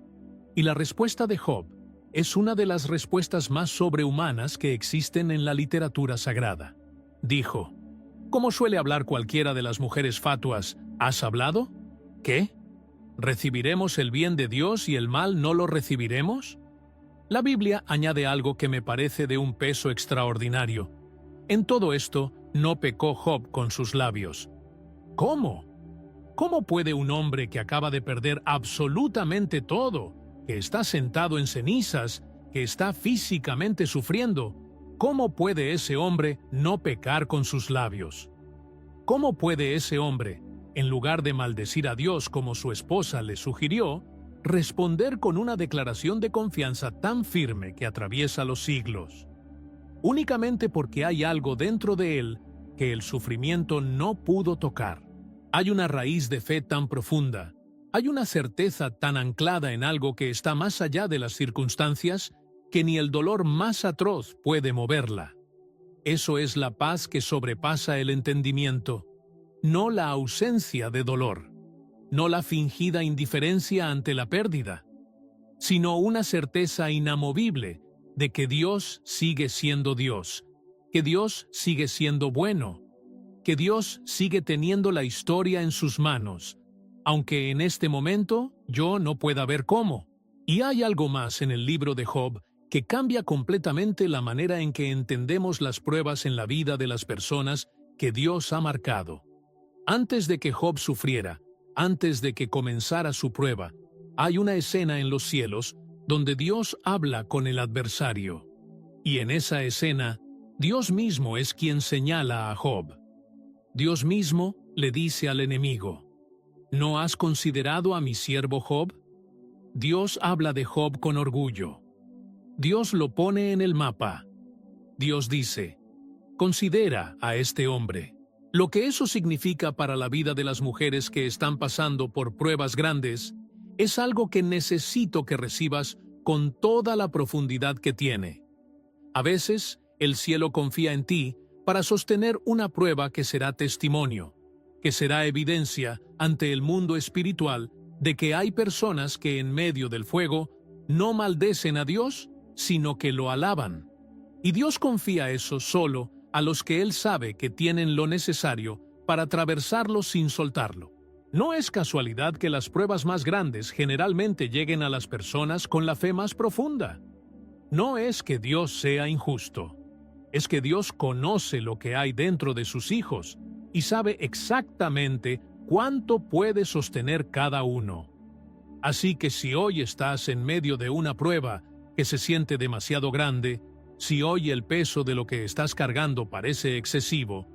Y la respuesta de Job es una de las respuestas más sobrehumanas que existen en la literatura sagrada. Dijo, ¿cómo suele hablar cualquiera de las mujeres fatuas? ¿Has hablado? ¿Qué? ¿Recibiremos el bien de Dios y el mal no lo recibiremos? La Biblia añade algo que me parece de un peso extraordinario. En todo esto, no pecó Job con sus labios. ¿Cómo? ¿Cómo puede un hombre que acaba de perder absolutamente todo, que está sentado en cenizas, que está físicamente sufriendo, cómo puede ese hombre no pecar con sus labios? ¿Cómo puede ese hombre, en lugar de maldecir a Dios como su esposa le sugirió, responder con una declaración de confianza tan firme que atraviesa los siglos? Únicamente porque hay algo dentro de él que el sufrimiento no pudo tocar. Hay una raíz de fe tan profunda, hay una certeza tan anclada en algo que está más allá de las circunstancias que ni el dolor más atroz puede moverla. Eso es la paz que sobrepasa el entendimiento, no la ausencia de dolor, no la fingida indiferencia ante la pérdida, sino una certeza inamovible de que Dios sigue siendo Dios, que Dios sigue siendo bueno, que Dios sigue teniendo la historia en sus manos, aunque en este momento yo no pueda ver cómo. Y hay algo más en el libro de Job que cambia completamente la manera en que entendemos las pruebas en la vida de las personas que Dios ha marcado. Antes de que Job sufriera, antes de que comenzara su prueba, hay una escena en los cielos donde Dios habla con el adversario. Y en esa escena, Dios mismo es quien señala a Job. Dios mismo le dice al enemigo, ¿no has considerado a mi siervo Job? Dios habla de Job con orgullo. Dios lo pone en el mapa. Dios dice, considera a este hombre. Lo que eso significa para la vida de las mujeres que están pasando por pruebas grandes es algo que necesito que recibas con toda la profundidad que tiene. A veces, el cielo confía en ti para sostener una prueba que será testimonio, que será evidencia ante el mundo espiritual de que hay personas que en medio del fuego no maldecen a Dios, sino que lo alaban. Y Dios confía eso solo a los que Él sabe que tienen lo necesario para atravesarlo sin soltarlo. No es casualidad que las pruebas más grandes generalmente lleguen a las personas con la fe más profunda. No es que Dios sea injusto. es que Dios conoce lo que hay dentro de sus hijos y sabe exactamente cuánto puede sostener cada uno. Así que si hoy estás en medio de una prueba que se siente demasiado grande, si hoy el peso de lo que estás cargando parece excesivo,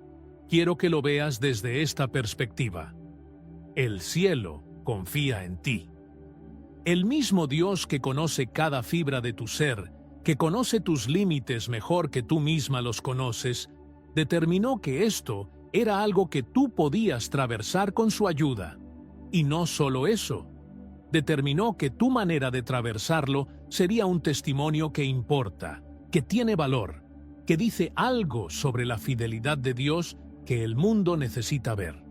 quiero que lo veas desde esta perspectiva. El cielo confía en ti. El mismo Dios que conoce cada fibra de tu ser, que conoce tus límites mejor que tú misma los conoces, determinó que esto era algo que tú podías atravesar con su ayuda. Y no solo eso, determinó que tu manera de atravesarlo sería un testimonio que importa, que tiene valor, que dice algo sobre la fidelidad de Dios que el mundo necesita ver.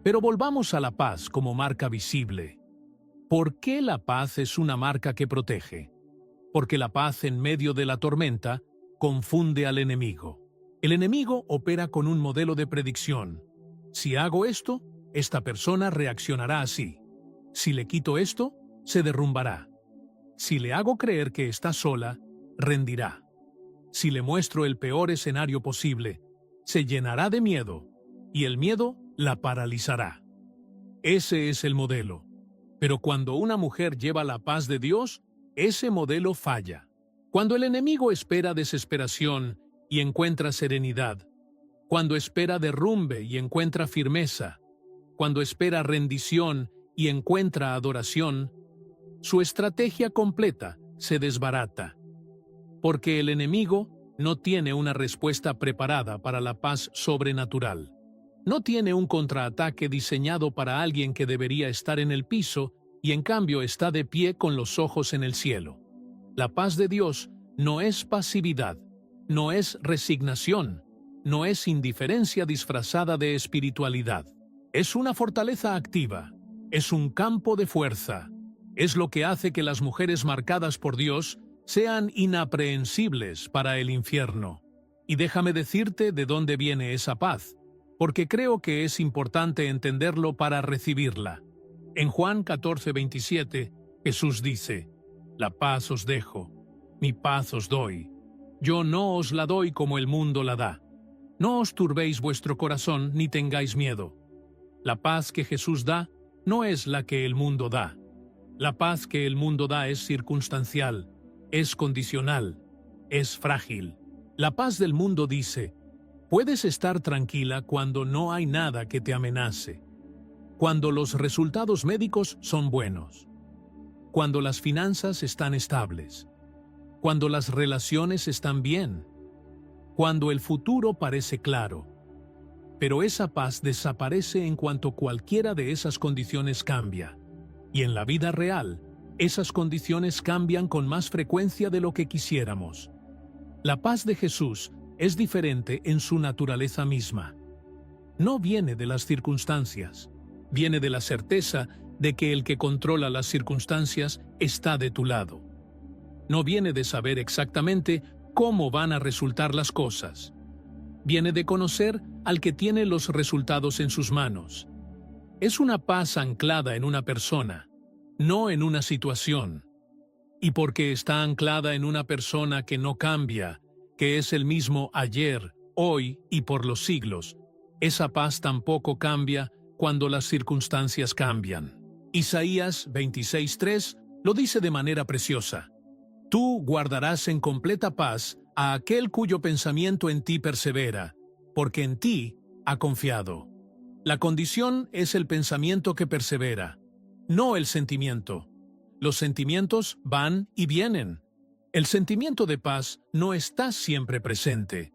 Pero volvamos a la paz como marca visible. ¿Por qué la paz es una marca que protege? Porque la paz en medio de la tormenta confunde al enemigo. El enemigo opera con un modelo de predicción. Si hago esto, esta persona reaccionará así. Si le quito esto, se derrumbará. Si le hago creer que está sola, rendirá. Si le muestro el peor escenario posible, se llenará de miedo, y el miedo la paralizará. Ese es el modelo. Pero cuando una mujer lleva la paz de Dios, ese modelo falla. Cuando el enemigo espera desesperación y encuentra serenidad, cuando espera derrumbe y encuentra firmeza, cuando espera rendición y encuentra adoración, su estrategia completa se desbarata. Porque el enemigo no tiene una respuesta preparada para la paz sobrenatural. No tiene un contraataque diseñado para alguien que debería estar en el piso y en cambio está de pie con los ojos en el cielo. La paz de Dios no es pasividad, no es resignación, no es indiferencia disfrazada de espiritualidad. Es una fortaleza activa, es un campo de fuerza. Es lo que hace que las mujeres marcadas por Dios sean inaprehensibles para el infierno. Y déjame decirte de dónde viene esa paz, porque creo que es importante entenderlo para recibirla. En Juan 14:27, Jesús dice: «La paz os dejo, mi paz os doy. Yo no os la doy como el mundo la da. No os turbéis vuestro corazón ni tengáis miedo». La paz que Jesús da no es la que el mundo da. La paz que el mundo da es circunstancial, es condicional, es frágil. La paz del mundo dice: puedes estar tranquila cuando no hay nada que te amenace, cuando los resultados médicos son buenos, cuando las finanzas están estables, cuando las relaciones están bien, cuando el futuro parece claro. Pero esa paz desaparece en cuanto cualquiera de esas condiciones cambia. Y en la vida real, esas condiciones cambian con más frecuencia de lo que quisiéramos. La paz de Jesús es diferente en su naturaleza misma. No viene de las circunstancias, viene de la certeza de que el que controla las circunstancias está de tu lado. No viene de saber exactamente cómo van a resultar las cosas. Viene de conocer al que tiene los resultados en sus manos. Es una paz anclada en una persona, no en una situación. Y porque está anclada en una persona que no cambia, que es el mismo ayer, hoy y por los siglos, esa paz tampoco cambia cuando las circunstancias cambian. Isaías 26:3 lo dice de manera preciosa: «Tú guardarás en completa paz a aquel cuyo pensamiento en ti persevera, porque en ti ha confiado». La condición es el pensamiento que persevera, no el sentimiento. Los sentimientos van y vienen. El sentimiento de paz no está siempre presente.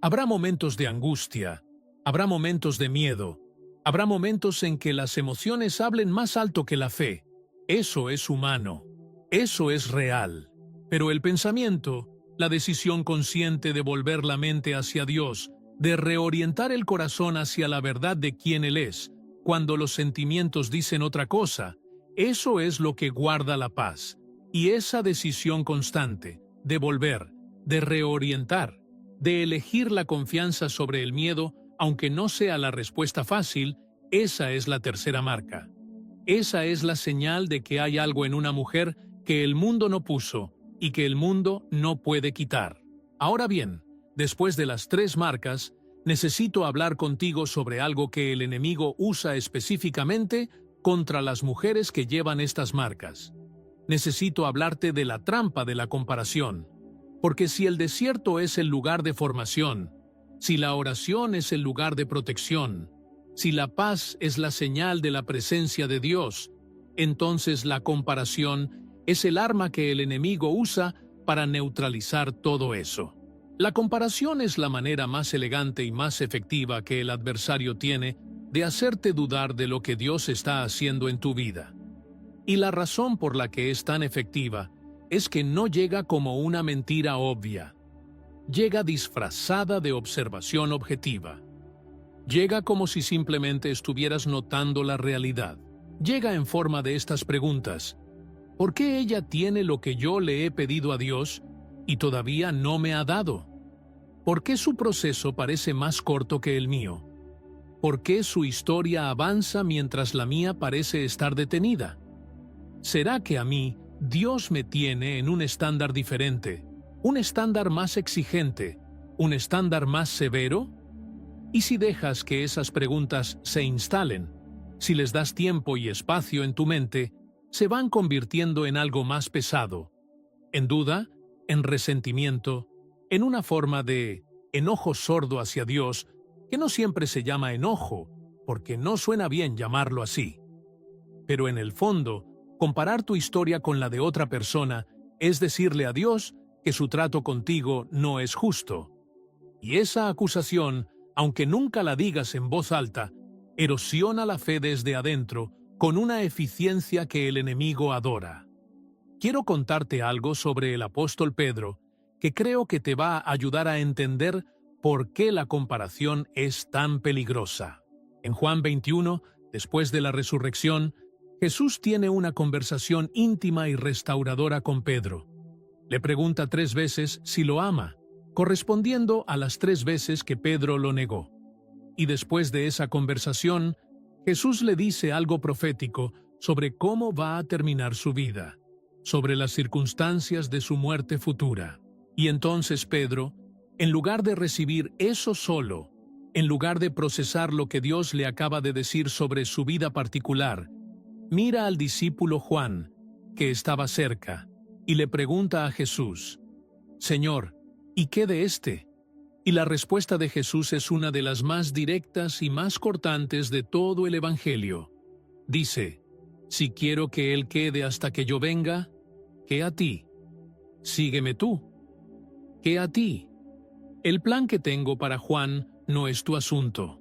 Habrá momentos de angustia, habrá momentos de miedo, habrá momentos en que las emociones hablen más alto que la fe. Eso es humano, eso es real. Pero el pensamiento, la decisión consciente de volver la mente hacia Dios, de reorientar el corazón hacia la verdad de quién Él es, cuando los sentimientos dicen otra cosa, eso es lo que guarda la paz. Y esa decisión constante, de volver, de reorientar, de elegir la confianza sobre el miedo, aunque no sea la respuesta fácil, esa es la tercera marca. Esa es la señal de que hay algo en una mujer que el mundo no puso y que el mundo no puede quitar. Ahora bien, Después de las 3 marcas, necesito hablar contigo sobre algo que el enemigo usa específicamente contra las mujeres que llevan estas marcas. Necesito hablarte de la trampa de la comparación, porque si el desierto es el lugar de formación, si la oración es el lugar de protección, si la paz es la señal de la presencia de Dios, entonces la comparación es el arma que el enemigo usa para neutralizar todo eso. La comparación es la manera más elegante y más efectiva que el adversario tiene de hacerte dudar de lo que Dios está haciendo en tu vida. Y la razón por la que es tan efectiva es que no llega como una mentira obvia. Llega disfrazada de observación objetiva. Llega como si simplemente estuvieras notando la realidad. Llega en forma de estas preguntas. ¿Por qué ella tiene lo que yo le he pedido a Dios y todavía no me ha dado? ¿Por qué su proceso parece más corto que el mío? ¿Por qué su historia avanza mientras la mía parece estar detenida? ¿Será que a mí Dios me tiene en un estándar diferente, un estándar más exigente, un estándar más severo? ¿Y si dejas que esas preguntas se instalen, si les das tiempo y espacio en tu mente, se van convirtiendo en algo más pesado, en duda, en resentimiento, en una forma de enojo sordo hacia Dios, que no siempre se llama enojo, porque no suena bien llamarlo así. Pero en el fondo, comparar tu historia con la de otra persona es decirle a Dios que su trato contigo no es justo. Y esa acusación, aunque nunca la digas en voz alta, erosiona la fe desde adentro con una eficiencia que el enemigo adora. Quiero contarte algo sobre el apóstol Pedro que creo que te va a ayudar a entender por qué la comparación es tan peligrosa. En Juan 21, después de la resurrección, Jesús tiene una conversación íntima y restauradora con Pedro. Le pregunta 3 veces si lo ama, correspondiendo a las 3 veces que Pedro lo negó. Y después de esa conversación, Jesús le dice algo profético sobre cómo va a terminar su vida, sobre las circunstancias de su muerte futura. Y entonces Pedro, en lugar de recibir eso solo, en lugar de procesar lo que Dios le acaba de decir sobre su vida particular, mira al discípulo Juan, que estaba cerca, y le pregunta a Jesús, «Señor, ¿y qué de este?» Y la respuesta de Jesús es una de las más directas y más cortantes de todo el Evangelio. Dice, «Si quiero que él quede hasta que yo venga, ¿qué a ti? Sígueme tú. ¿Qué a ti? El plan que tengo para Juan no es tu asunto.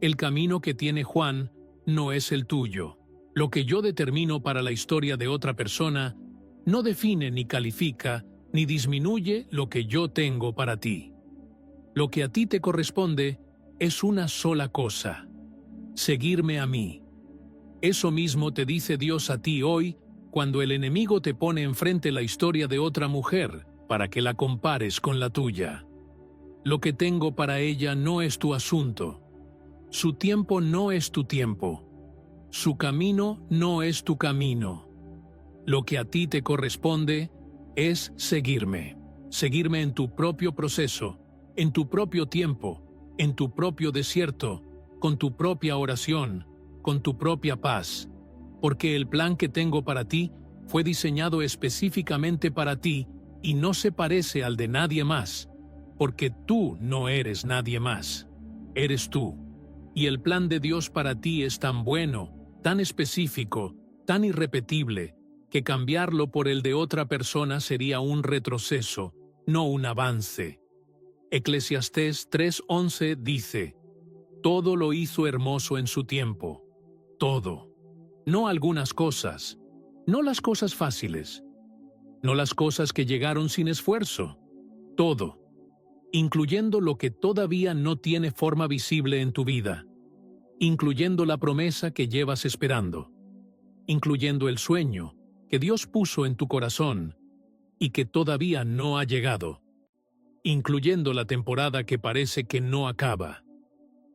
El camino que tiene Juan no es el tuyo. Lo que yo determino para la historia de otra persona no define ni califica ni disminuye lo que yo tengo para ti. Lo que a ti te corresponde es una sola cosa: seguirme a mí. Eso mismo te dice Dios a ti hoy cuando el enemigo te pone enfrente la historia de otra mujer para que la compares con la tuya. Lo que tengo para ella no es tu asunto. Su tiempo no es tu tiempo. Su camino no es tu camino. Lo que a ti te corresponde es seguirme. Seguirme en tu propio proceso, en tu propio tiempo, en tu propio desierto, con tu propia oración, con tu propia paz. Porque el plan que tengo para ti fue diseñado específicamente para ti y no se parece al de nadie más, porque tú no eres nadie más. Eres tú. Y el plan de Dios para ti es tan bueno, tan específico, tan irrepetible, que cambiarlo por el de otra persona sería un retroceso, no un avance. Eclesiastés 3:11 dice, «Todo lo hizo hermoso en su tiempo». Todo. No algunas cosas. No las cosas fáciles. No las cosas que llegaron sin esfuerzo. Todo. Incluyendo lo que todavía no tiene forma visible en tu vida. Incluyendo la promesa que llevas esperando. Incluyendo el sueño que Dios puso en tu corazón y que todavía no ha llegado. Incluyendo la temporada que parece que no acaba.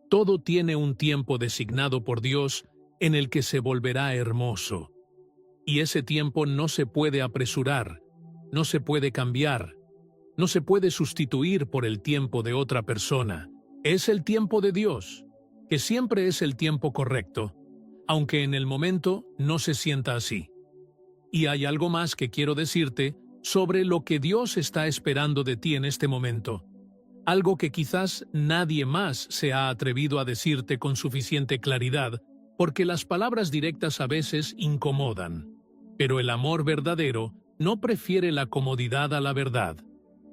Todo tiene un tiempo designado por Dios en el que se volverá hermoso. Y ese tiempo no se puede apresurar, no se puede cambiar, no se puede sustituir por el tiempo de otra persona. Es el tiempo de Dios, que siempre es el tiempo correcto, aunque en el momento no se sienta así. Y hay algo más que quiero decirte sobre lo que Dios está esperando de ti en este momento. Algo que quizás nadie más se ha atrevido a decirte con suficiente claridad, porque las palabras directas a veces incomodan. Pero el amor verdadero no prefiere la comodidad a la verdad.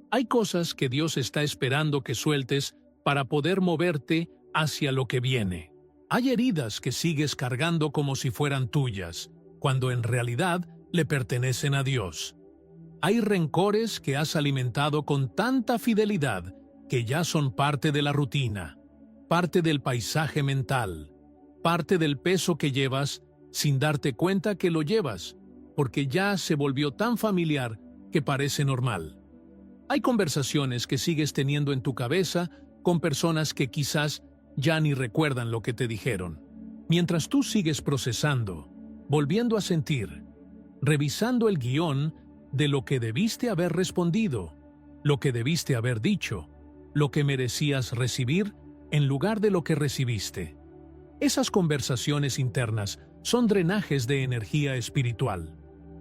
Hay cosas que Dios está esperando que sueltes para poder moverte hacia lo que viene. Hay heridas que sigues cargando como si fueran tuyas, cuando en realidad le pertenecen a Dios. Hay rencores que has alimentado con tanta fidelidad que ya son parte de la rutina, parte del paisaje mental, parte del peso que llevas sin darte cuenta que lo llevas, porque ya se volvió tan familiar que parece normal. Hay conversaciones que sigues teniendo en tu cabeza con personas que quizás ya ni recuerdan lo que te dijeron. Mientras tú sigues procesando, volviendo a sentir, revisando el guión de lo que debiste haber respondido, lo que debiste haber dicho, lo que merecías recibir en lugar de lo que recibiste. Esas conversaciones internas son drenajes de energía espiritual.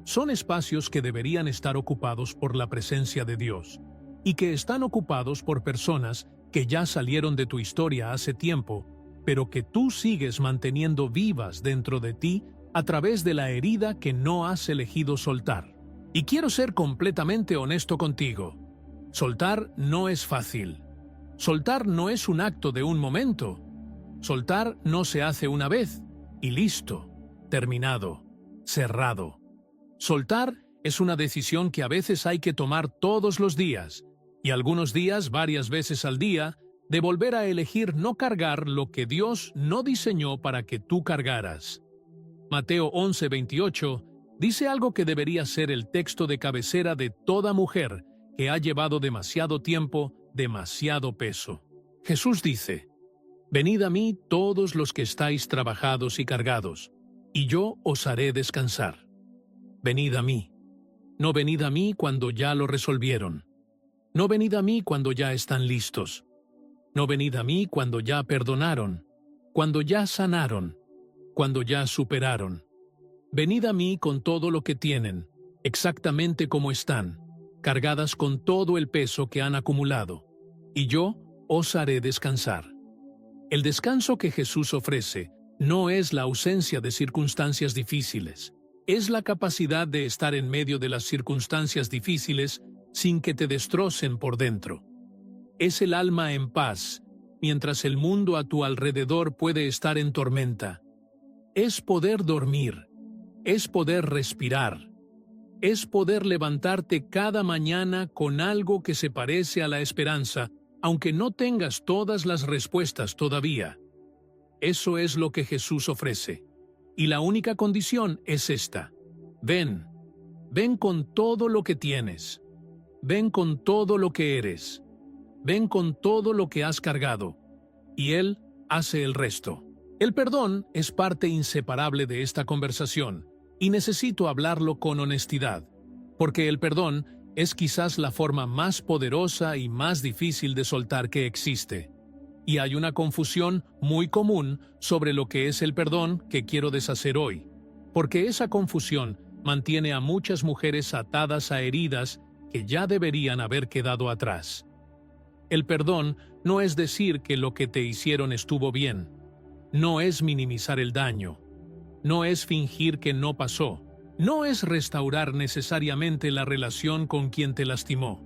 Son espacios que deberían estar ocupados por la presencia de Dios y que están ocupados por personas que ya salieron de tu historia hace tiempo, pero que tú sigues manteniendo vivas dentro de ti a través de la herida que no has elegido soltar. Y quiero ser completamente honesto contigo. Soltar no es fácil. Soltar no es un acto de un momento. Soltar no se hace una vez y listo, terminado, cerrado. Soltar es una decisión que a veces hay que tomar todos los días, y algunos días, varias veces al día, de volver a elegir no cargar lo que Dios no diseñó para que tú cargaras. Mateo 11:28 dice algo que debería ser el texto de cabecera de toda mujer que ha llevado demasiado tiempo, demasiado peso. Jesús dice: «Venid a mí todos los que estáis trabajados y cargados, y yo os haré descansar». Venid a mí. No venid a mí cuando ya lo resolvieron. No venid a mí cuando ya están listos. No venid a mí cuando ya perdonaron, cuando ya sanaron, cuando ya superaron. Venid a mí con todo lo que tienen, exactamente como están, cargadas con todo el peso que han acumulado, y yo os haré descansar. El descanso que Jesús ofrece no es la ausencia de circunstancias difíciles, es la capacidad de estar en medio de las circunstancias difíciles sin que te destrocen por dentro. Es el alma en paz, mientras el mundo a tu alrededor puede estar en tormenta. Es poder dormir, es poder respirar, es poder levantarte cada mañana con algo que se parece a la esperanza, aunque no tengas todas las respuestas todavía. Eso es lo que Jesús ofrece. Y la única condición es esta: ven, ven con todo lo que tienes, ven con todo lo que eres, ven con todo lo que has cargado, y Él hace el resto. El perdón es parte inseparable de esta conversación, y necesito hablarlo con honestidad, porque el perdón es quizás la forma más poderosa y más difícil de soltar que existe. Y hay una confusión muy común sobre lo que es el perdón que quiero deshacer hoy, porque esa confusión mantiene a muchas mujeres atadas a heridas que ya deberían haber quedado atrás. El perdón no es decir que lo que te hicieron estuvo bien, no es minimizar el daño, no es fingir que no pasó, no es restaurar necesariamente la relación con quien te lastimó.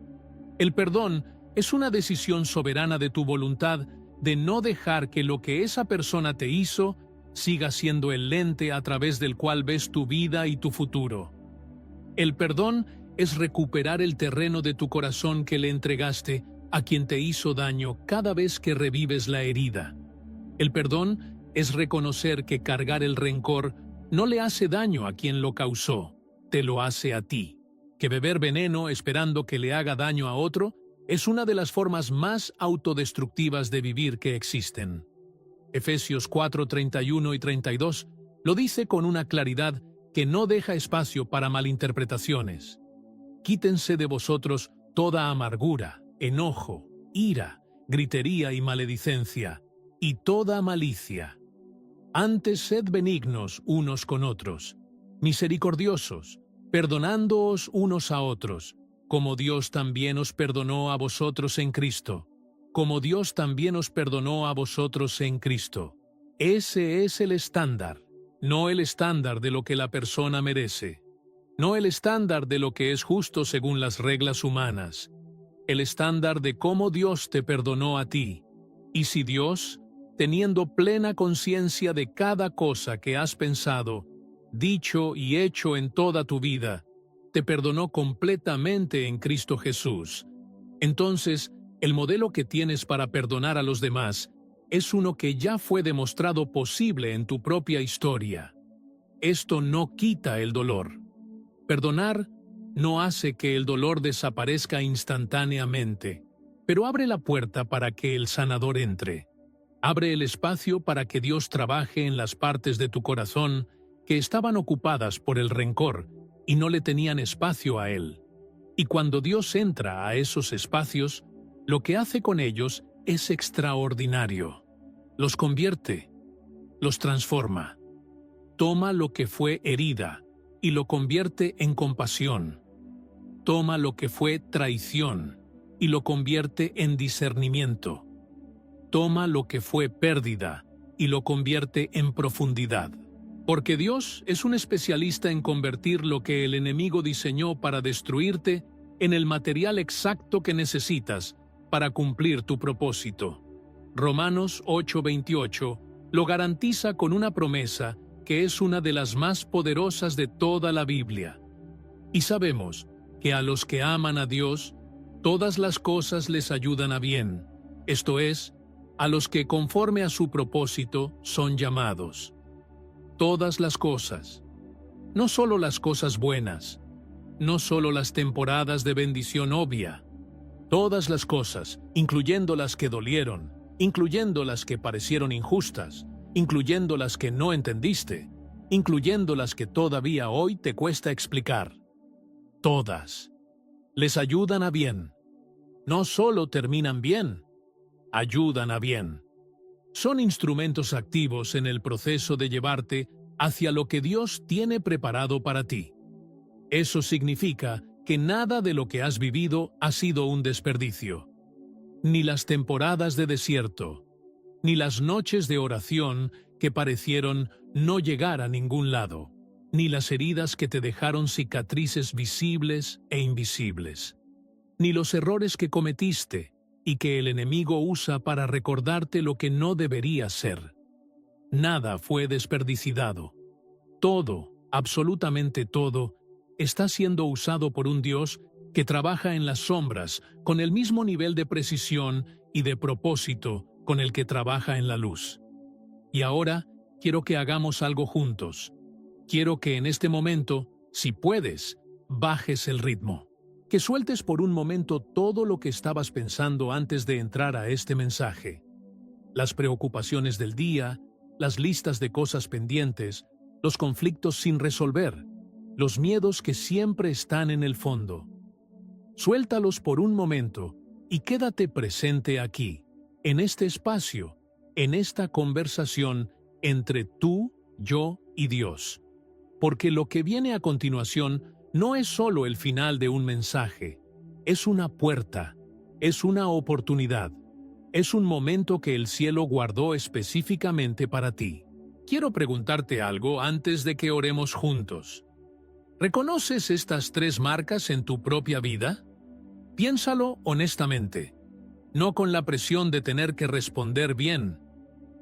El perdón es una decisión soberana de tu voluntad de no dejar que lo que esa persona te hizo siga siendo el lente a través del cual ves tu vida y tu futuro. El perdón es recuperar el terreno de tu corazón que le entregaste a quien te hizo daño cada vez que revives la herida. El perdón es reconocer que cargar el rencor no le hace daño a quien lo causó, te lo hace a ti. Que beber veneno esperando que le haga daño a otro es una de las formas más autodestructivas de vivir que existen. Efesios 4:31 y 32 lo dice con una claridad que no deja espacio para malinterpretaciones. Quítense de vosotros toda amargura, enojo, ira, gritería y maledicencia, y toda malicia. Antes sed benignos unos con otros, misericordiosos, perdonándoos unos a otros, como Dios también os perdonó a vosotros en Cristo, como Dios también os perdonó a vosotros en Cristo. Ese es el estándar, no el estándar de lo que la persona merece, no el estándar de lo que es justo según las reglas humanas, el estándar de cómo Dios te perdonó a ti. Y si Dios, teniendo plena conciencia de cada cosa que has pensado, dicho y hecho en toda tu vida, te perdonó completamente en Cristo Jesús, entonces el modelo que tienes para perdonar a los demás es uno que ya fue demostrado posible en tu propia historia. Esto no quita el dolor. Perdonar no hace que el dolor desaparezca instantáneamente, pero abre la puerta para que el sanador entre. Abre el espacio para que Dios trabaje en las partes de tu corazón que estaban ocupadas por el rencor y no le tenían espacio a Él. Y cuando Dios entra a esos espacios, lo que hace con ellos es extraordinario. Los convierte, los transforma. Toma lo que fue herida y lo convierte en compasión. Toma lo que fue traición y lo convierte en discernimiento. Toma lo que fue pérdida y lo convierte en profundidad. Porque Dios es un especialista en convertir lo que el enemigo diseñó para destruirte en el material exacto que necesitas para cumplir tu propósito. Romanos 8:28 lo garantiza con una promesa que es una de las más poderosas de toda la Biblia. Y sabemos que a los que aman a Dios, todas las cosas les ayudan a bien, esto es, a los que conforme a su propósito son llamados. Todas las cosas, no solo las cosas buenas, no solo las temporadas de bendición obvia, todas las cosas, incluyendo las que dolieron, incluyendo las que parecieron injustas, incluyendo las que no entendiste, incluyendo las que todavía hoy te cuesta explicar. Todas les ayudan a bien. No solo terminan bien, ayudan a bien. Son instrumentos activos en el proceso de llevarte hacia lo que Dios tiene preparado para ti. Eso significa que nada de lo que has vivido ha sido un desperdicio. Ni las temporadas de desierto, ni las noches de oración que parecieron no llegar a ningún lado, ni las heridas que te dejaron cicatrices visibles e invisibles, ni los errores que cometiste y que el enemigo usa para recordarte lo que no debería ser. Nada fue desperdiciado. Todo, absolutamente todo, está siendo usado por un Dios que trabaja en las sombras con el mismo nivel de precisión y de propósito con el que trabaja en la luz. Y ahora quiero que hagamos algo juntos. Quiero que en este momento, si puedes, bajes el ritmo. Que sueltes por un momento todo lo que estabas pensando antes de entrar a este mensaje. Las preocupaciones del día, las listas de cosas pendientes, los conflictos sin resolver, los miedos que siempre están en el fondo. Suéltalos por un momento y quédate presente aquí, en este espacio, en esta conversación entre tú, yo y Dios. Porque lo que viene a continuación no es solo el final de un mensaje, es una puerta, es una oportunidad, es un momento que el cielo guardó específicamente para ti. Quiero preguntarte algo antes de que oremos juntos. ¿Reconoces estas 3 marcas en tu propia vida? Piénsalo honestamente, no con la presión de tener que responder bien,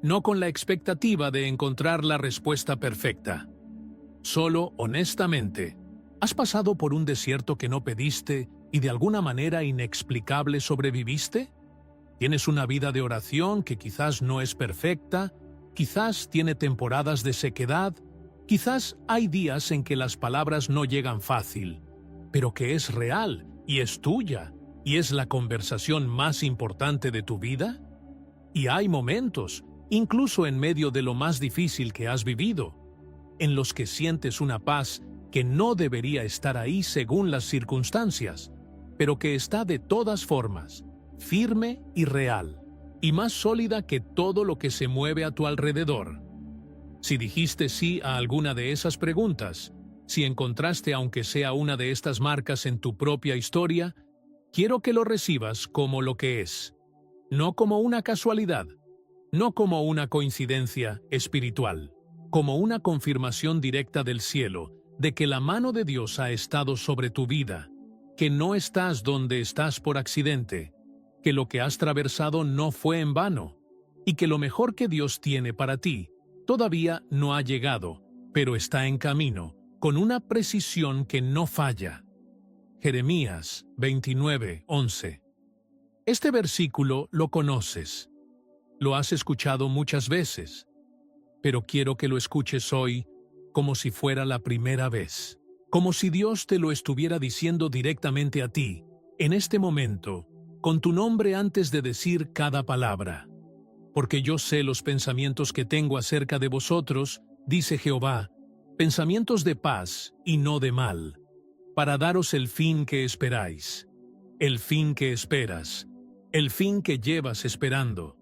no con la expectativa de encontrar la respuesta perfecta. Solo honestamente, ¿has pasado por un desierto que no pediste y de alguna manera inexplicable sobreviviste? ¿Tienes una vida de oración que quizás no es perfecta? Quizás tiene temporadas de sequedad, quizás hay días en que las palabras no llegan fácil, pero que es real y es tuya y es la conversación más importante de tu vida. Y hay momentos, incluso en medio de lo más difícil que has vivido, en los que sientes una paz que no debería estar ahí según las circunstancias, pero que está de todas formas, firme y real, y más sólida que todo lo que se mueve a tu alrededor. Si dijiste sí a alguna de esas preguntas, si encontraste aunque sea una de estas marcas en tu propia historia, quiero que lo recibas como lo que es, no como una casualidad, no como una coincidencia espiritual, como una confirmación directa del cielo de que la mano de Dios ha estado sobre tu vida, que no estás donde estás por accidente, que lo que has atravesado no fue en vano, y que lo mejor que Dios tiene para ti todavía no ha llegado, pero está en camino, con una precisión que no falla. Jeremías 29:11. Este versículo lo conoces, lo has escuchado muchas veces, pero quiero que lo escuches hoy como si fuera la primera vez, como si Dios te lo estuviera diciendo directamente a ti, en este momento, con tu nombre antes de decir cada palabra. Porque yo sé los pensamientos que tengo acerca de vosotros, dice Jehová, pensamientos de paz y no de mal, para daros el fin que esperáis, el fin que esperas, el fin que llevas esperando,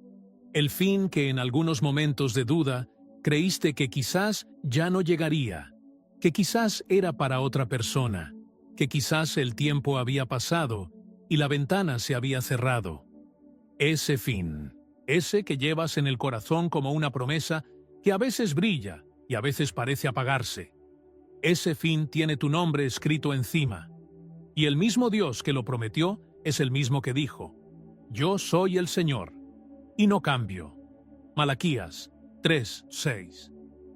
el fin que en algunos momentos de duda creíste que quizás ya no llegaría, que quizás era para otra persona, que quizás el tiempo había pasado y la ventana se había cerrado. Ese fin, ese que llevas en el corazón como una promesa que a veces brilla y a veces parece apagarse. Ese fin tiene tu nombre escrito encima. Y el mismo Dios que lo prometió es el mismo que dijo, yo soy el Señor, y no cambio. Malaquías 3:6.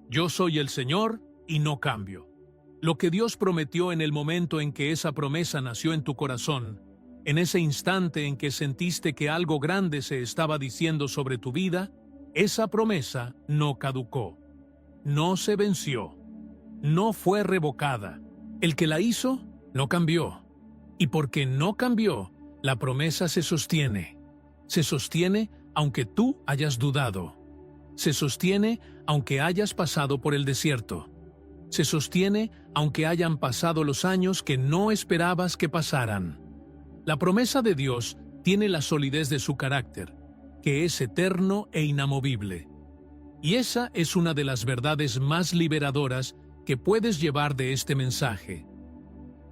Yo soy el Señor y no cambio. Lo que Dios prometió en el momento en que esa promesa nació en tu corazón, en ese instante en que sentiste que algo grande se estaba diciendo sobre tu vida, esa promesa no caducó, no se venció, no fue revocada. El que la hizo no cambió. Y porque no cambió, la promesa se sostiene. Se sostiene aunque tú hayas dudado. Se sostiene aunque hayas pasado por el desierto. Se sostiene aunque hayan pasado los años que no esperabas que pasaran. La promesa de Dios tiene la solidez de su carácter, que es eterno e inamovible. Y esa es una de las verdades más liberadoras que puedes llevar de este mensaje.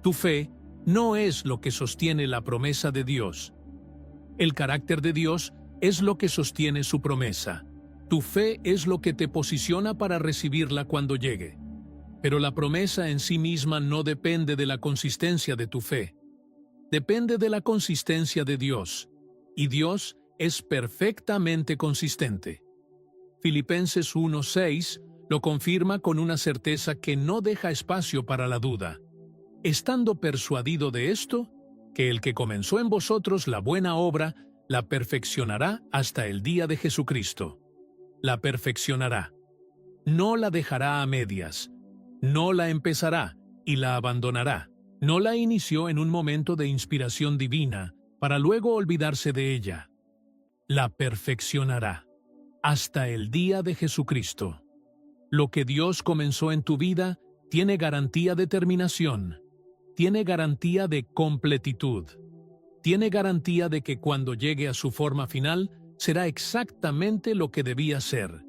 Tu fe no es lo que sostiene la promesa de Dios. El carácter de Dios es lo que sostiene su promesa. Tu fe es lo que te posiciona para recibirla cuando llegue. Pero la promesa en sí misma no depende de la consistencia de tu fe. Depende de la consistencia de Dios, y Dios es perfectamente consistente. Filipenses 1:6 lo confirma con una certeza que no deja espacio para la duda. Estando persuadido de esto, que el que comenzó en vosotros la buena obra, la perfeccionará hasta el día de Jesucristo. La perfeccionará. No la dejará a medias. No la empezará y la abandonará. No la inició en un momento de inspiración divina para luego olvidarse de ella. La perfeccionará hasta el día de Jesucristo. Lo que Dios comenzó en tu vida tiene garantía de terminación, tiene garantía de completitud, tiene garantía de que cuando llegue a su forma final será exactamente lo que debía ser,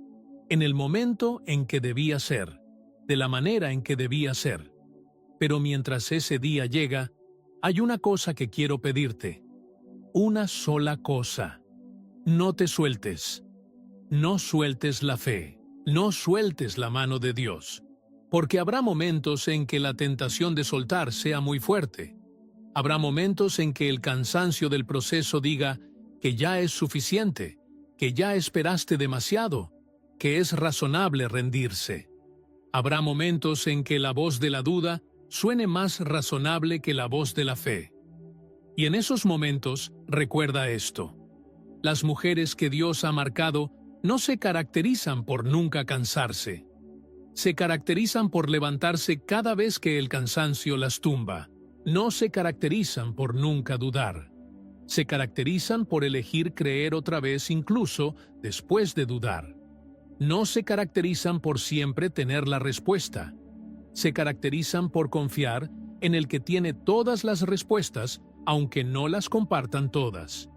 en el momento en que debía ser, de la manera en que debía ser. Pero mientras ese día llega, hay una cosa que quiero pedirte. Una sola cosa. No te sueltes. No sueltes la fe. No sueltes la mano de Dios. Porque habrá momentos en que la tentación de soltar sea muy fuerte. Habrá momentos en que el cansancio del proceso diga que ya es suficiente, que ya esperaste demasiado, que es razonable rendirse. Habrá momentos en que la voz de la duda suene más razonable que la voz de la fe. Y en esos momentos, recuerda esto. Las mujeres que Dios ha marcado no se caracterizan por nunca cansarse. Se caracterizan por levantarse cada vez que el cansancio las tumba. No se caracterizan por nunca dudar. Se caracterizan por elegir creer otra vez incluso después de dudar. No se caracterizan por siempre tener la respuesta. Se caracterizan por confiar en el que tiene todas las respuestas aunque no las compartan todas.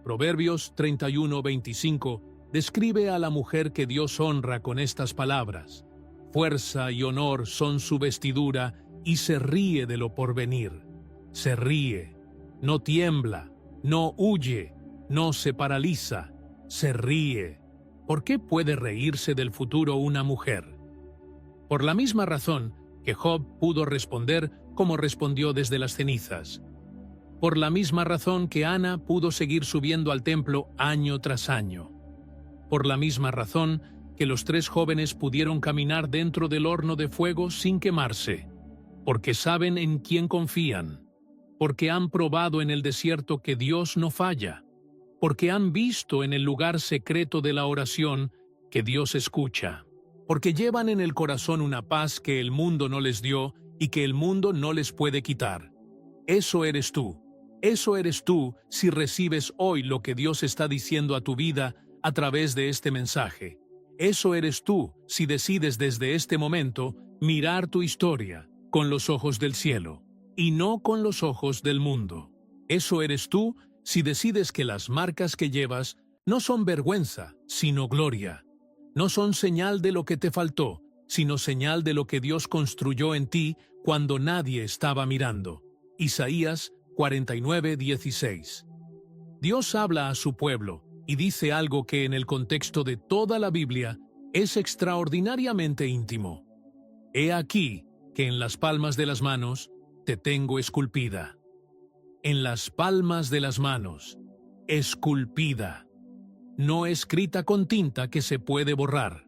Proverbios 31:25 describe a la mujer que Dios honra con estas palabras: fuerza y honor son su vestidura, y se ríe de lo porvenir. Se ríe, no tiembla, no huye, no se paraliza, se ríe. ¿Por qué puede reírse del futuro una mujer? Por la misma razón que Job pudo responder como respondió desde las cenizas. Por la misma razón que Ana pudo seguir subiendo al templo año tras año. Por la misma razón que los 3 jóvenes pudieron caminar dentro del horno de fuego sin quemarse. Porque saben en quién confían. Porque han probado en el desierto que Dios no falla. Porque han visto en el lugar secreto de la oración que Dios escucha. Porque llevan en el corazón una paz que el mundo no les dio y que el mundo no les puede quitar. Eso eres tú. Eso eres tú si recibes hoy lo que Dios está diciendo a tu vida a través de este mensaje. Eso eres tú si decides desde este momento mirar tu historia con los ojos del cielo y no con los ojos del mundo. Eso eres tú si decides que las marcas que llevas no son vergüenza, sino gloria. No son señal de lo que te faltó, sino señal de lo que Dios construyó en ti cuando nadie estaba mirando. Isaías 49:16. Dios habla a su pueblo y dice algo que en el contexto de toda la Biblia es extraordinariamente íntimo. He aquí que en las palmas de las manos te tengo esculpida. En las palmas de las manos, esculpida. No escrita con tinta que se puede borrar.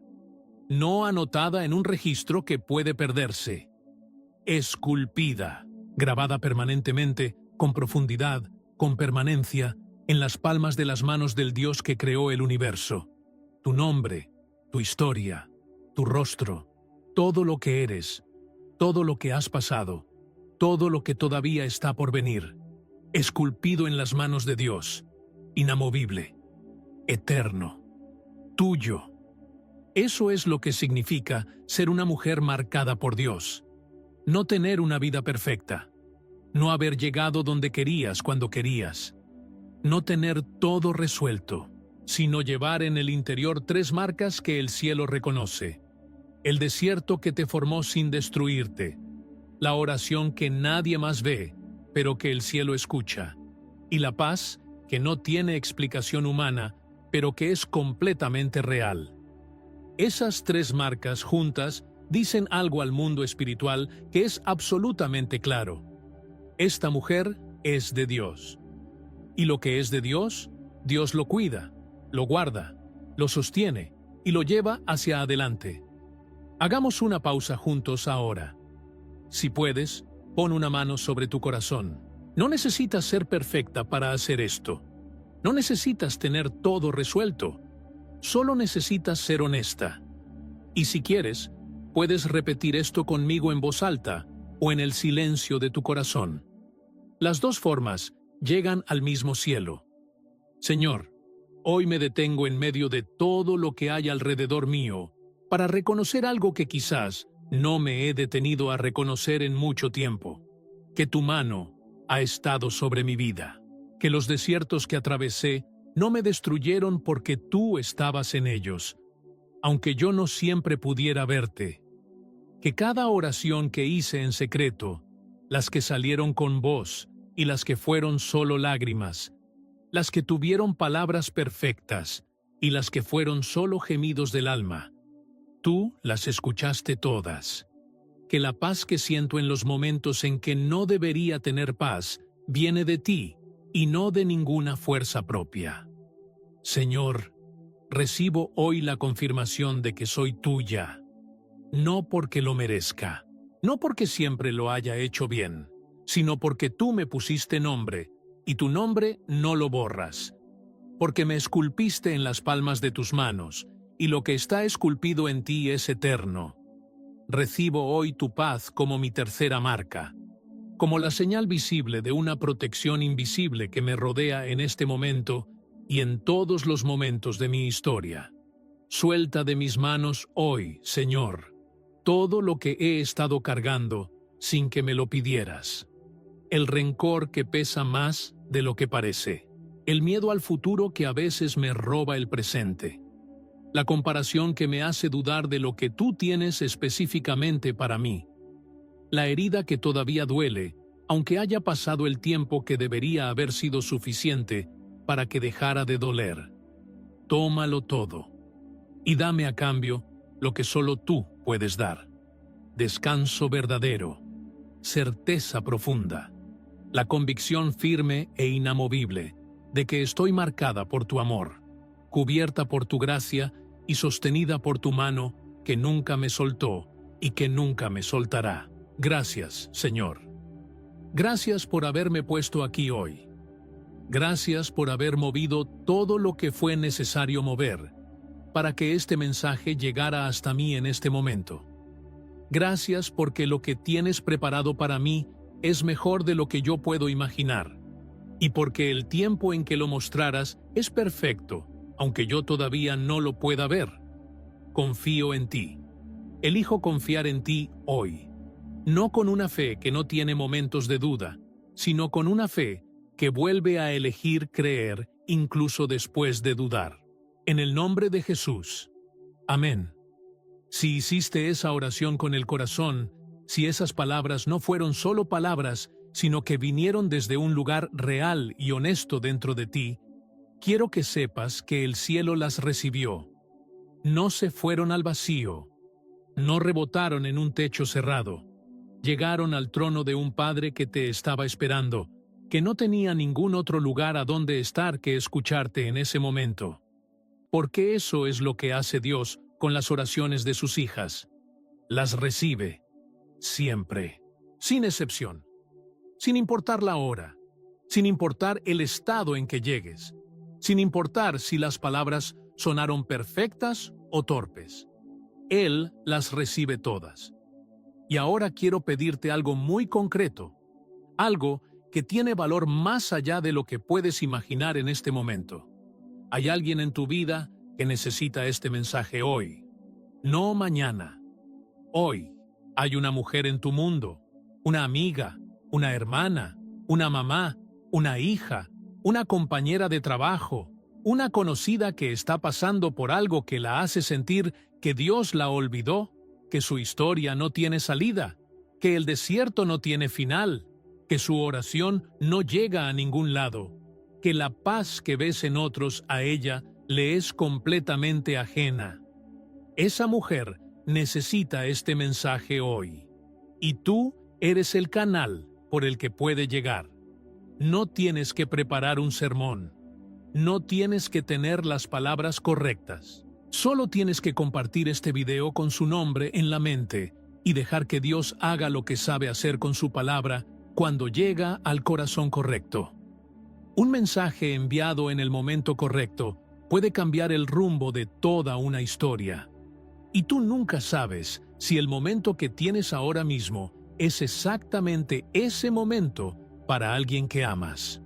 No anotada en un registro que puede perderse. Esculpida, grabada permanentemente, con profundidad, con permanencia, en las palmas de las manos del Dios que creó el universo. Tu nombre, tu historia, tu rostro, todo lo que eres, todo lo que has pasado, todo lo que todavía está por venir, esculpido en las manos de Dios, inamovible, eterno, tuyo. Eso es lo que significa ser una mujer marcada por Dios. No tener una vida perfecta. No haber llegado donde querías cuando querías. No tener todo resuelto, sino llevar en el interior 3 marcas que el cielo reconoce. El desierto que te formó sin destruirte. La oración que nadie más ve, pero que el cielo escucha. Y la paz que no tiene explicación humana, pero que es completamente real. Esas 3 marcas juntas dicen algo al mundo espiritual que es absolutamente claro. Esta mujer es de Dios. Y lo que es de Dios, Dios lo cuida, lo guarda, lo sostiene y lo lleva hacia adelante. Hagamos una pausa juntos ahora. Si puedes, pon una mano sobre tu corazón. No necesitas ser perfecta para hacer esto. No necesitas tener todo resuelto. Solo necesitas ser honesta. Y si quieres, puedes repetir esto conmigo en voz alta o en el silencio de tu corazón. Las 2 formas llegan al mismo cielo. Señor, hoy me detengo en medio de todo lo que hay alrededor mío para reconocer algo que quizás no me he detenido a reconocer en mucho tiempo. Que tu mano ha estado sobre mi vida. Que los desiertos que atravesé no me destruyeron porque tú estabas en ellos, aunque yo no siempre pudiera verte. Que cada oración que hice en secreto, las que salieron con voz y las que fueron solo lágrimas, las que tuvieron palabras perfectas y las que fueron solo gemidos del alma, tú las escuchaste todas. Que la paz que siento en los momentos en que no debería tener paz viene de ti y no de ninguna fuerza propia. Señor, recibo hoy la confirmación de que soy tuya, no porque lo merezca, no porque siempre lo haya hecho bien, sino porque tú me pusiste nombre, y tu nombre no lo borras, porque me esculpiste en las palmas de tus manos, y lo que está esculpido en ti es eterno. Recibo hoy tu paz como mi tercera marca, como la señal visible de una protección invisible que me rodea en este momento y en todos los momentos de mi historia. Suelta de mis manos hoy, Señor, todo lo que he estado cargando sin que me lo pidieras. el rencor que pesa más de lo que parece, el miedo al futuro que a veces me roba el presente, la comparación que me hace dudar de lo que tú tienes específicamente para mí, la herida que todavía duele, aunque haya pasado el tiempo que debería haber sido suficiente para que dejara de doler. Tómalo todo y dame a cambio lo que solo tú puedes dar. Descanso verdadero, certeza profunda, la convicción firme e inamovible de que estoy marcada por tu amor, cubierta por tu gracia y sostenida por tu mano que nunca me soltó y que nunca me soltará. Gracias, Señor. Gracias por haberme puesto aquí hoy. Gracias por haber movido todo lo que fue necesario mover para que este mensaje llegara hasta mí en este momento. Gracias porque lo que tienes preparado para mí es mejor de lo que yo puedo imaginar, y porque el tiempo en que lo mostraras es perfecto, aunque yo todavía no lo pueda ver. Confío en ti. Elijo confiar en ti hoy, no con una fe que no tiene momentos de duda, sino con una fe que vuelve a elegir creer incluso después de dudar. En el nombre de Jesús. Amén. Si hiciste esa oración con el corazón, si esas palabras no fueron solo palabras, sino que vinieron desde un lugar real y honesto dentro de ti, quiero que sepas que el cielo las recibió. No se fueron al vacío, no rebotaron en un techo cerrado, llegaron al trono de un Padre que te estaba esperando, que no tenía ningún otro lugar a donde estar que escucharte en ese momento. Porque eso es lo que hace Dios con las oraciones de sus hijas. Las recibe, siempre, sin excepción, sin importar la hora, sin importar el estado en que llegues, sin importar si las palabras sonaron perfectas o torpes. Él las recibe todas. Y ahora quiero pedirte algo muy concreto, algo que tiene valor más allá de lo que puedes imaginar en este momento. Hay alguien en tu vida que necesita este mensaje hoy, no mañana. Hoy hay una mujer en tu mundo, una amiga, una hermana, una mamá, una hija, una compañera de trabajo, una conocida que está pasando por algo que la hace sentir que Dios la olvidó, que su historia no tiene salida, que el desierto no tiene final, que su oración no llega a ningún lado, que la paz que ves en otros a ella le es completamente ajena. Esa mujer necesita este mensaje hoy, y tú eres el canal por el que puede llegar. No tienes que preparar un sermón, no tienes que tener las palabras correctas. Solo tienes que compartir este video con su nombre en la mente y dejar que Dios haga lo que sabe hacer con su palabra cuando llega al corazón correcto. Un mensaje enviado en el momento correcto puede cambiar el rumbo de toda una historia. Y tú nunca sabes si el momento que tienes ahora mismo es exactamente ese momento para alguien que amas.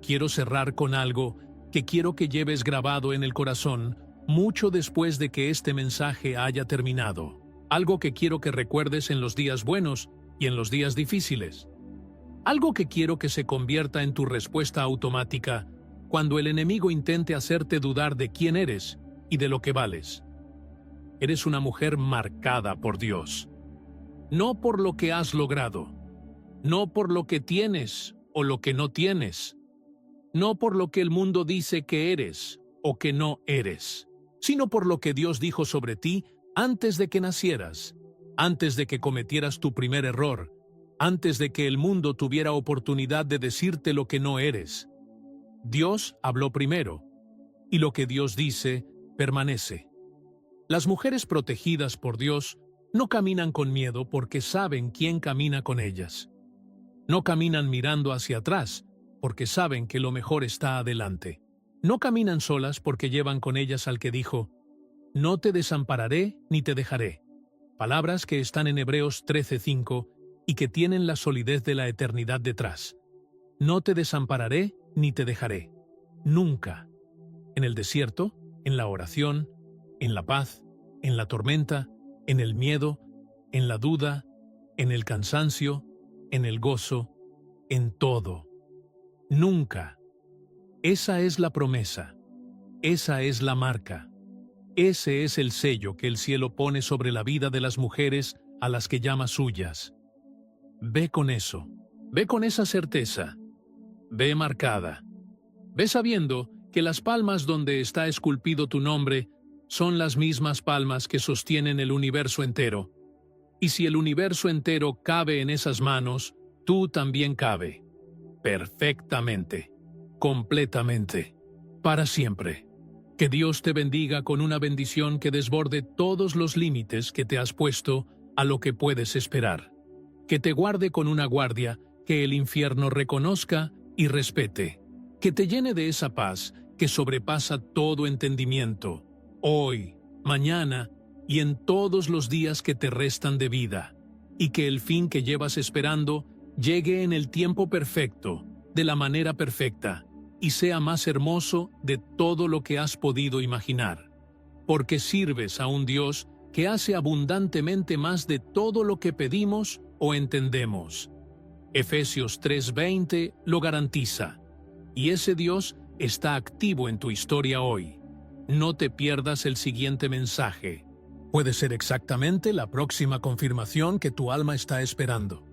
Quiero cerrar con algo que quiero que lleves grabado en el corazón mucho después de que este mensaje haya terminado. Algo que quiero que recuerdes en los días buenos y en los días difíciles. Algo que quiero que se convierta en tu respuesta automática cuando el enemigo intente hacerte dudar de quién eres y de lo que vales. Eres una mujer marcada por Dios. No por lo que has logrado, no por lo que tienes o lo que no tienes, no por lo que el mundo dice que eres o que no eres, sino por lo que Dios dijo sobre ti antes de que nacieras, antes de que cometieras tu primer error, antes de que el mundo tuviera oportunidad de decirte lo que no eres. Dios habló primero, y lo que Dios dice permanece. Las mujeres protegidas por Dios no caminan con miedo porque saben quién camina con ellas. No caminan mirando hacia atrás porque saben que lo mejor está adelante. No caminan solas porque llevan con ellas al que dijo, «No te desampararé ni te dejaré». Palabras que están en Hebreos 13:5 y que tienen la solidez de la eternidad detrás. No te desampararé ni te dejaré. Nunca. En el desierto, en la oración, en la paz, en la tormenta, en el miedo, en la duda, en el cansancio, en el gozo, en todo. Nunca. Esa es la promesa. Esa es la marca. Ese es el sello que el cielo pone sobre la vida de las mujeres a las que llama suyas. Ve con eso. Ve con esa certeza. Ve marcada. Ve sabiendo que las palmas donde está esculpido tu nombre son las mismas palmas que sostienen el universo entero. Y si el universo entero cabe en esas manos, tú también cabe. Perfectamente. Completamente. Para siempre. Que Dios te bendiga con una bendición que desborde todos los límites que te has puesto a lo que puedes esperar. Que te guarde con una guardia que el infierno reconozca y respete. Que te llene de esa paz que sobrepasa todo entendimiento, hoy, mañana y en todos los días que te restan de vida. Y que el fin que llevas esperando llegue en el tiempo perfecto, de la manera perfecta, y sea más hermoso de todo lo que has podido imaginar. Porque sirves a un Dios que hace abundantemente más de todo lo que pedimos o entendemos. Efesios 3:20 lo garantiza. Y ese Dios está activo en tu historia hoy. No te pierdas el siguiente mensaje. Puede ser exactamente la próxima confirmación que tu alma está esperando.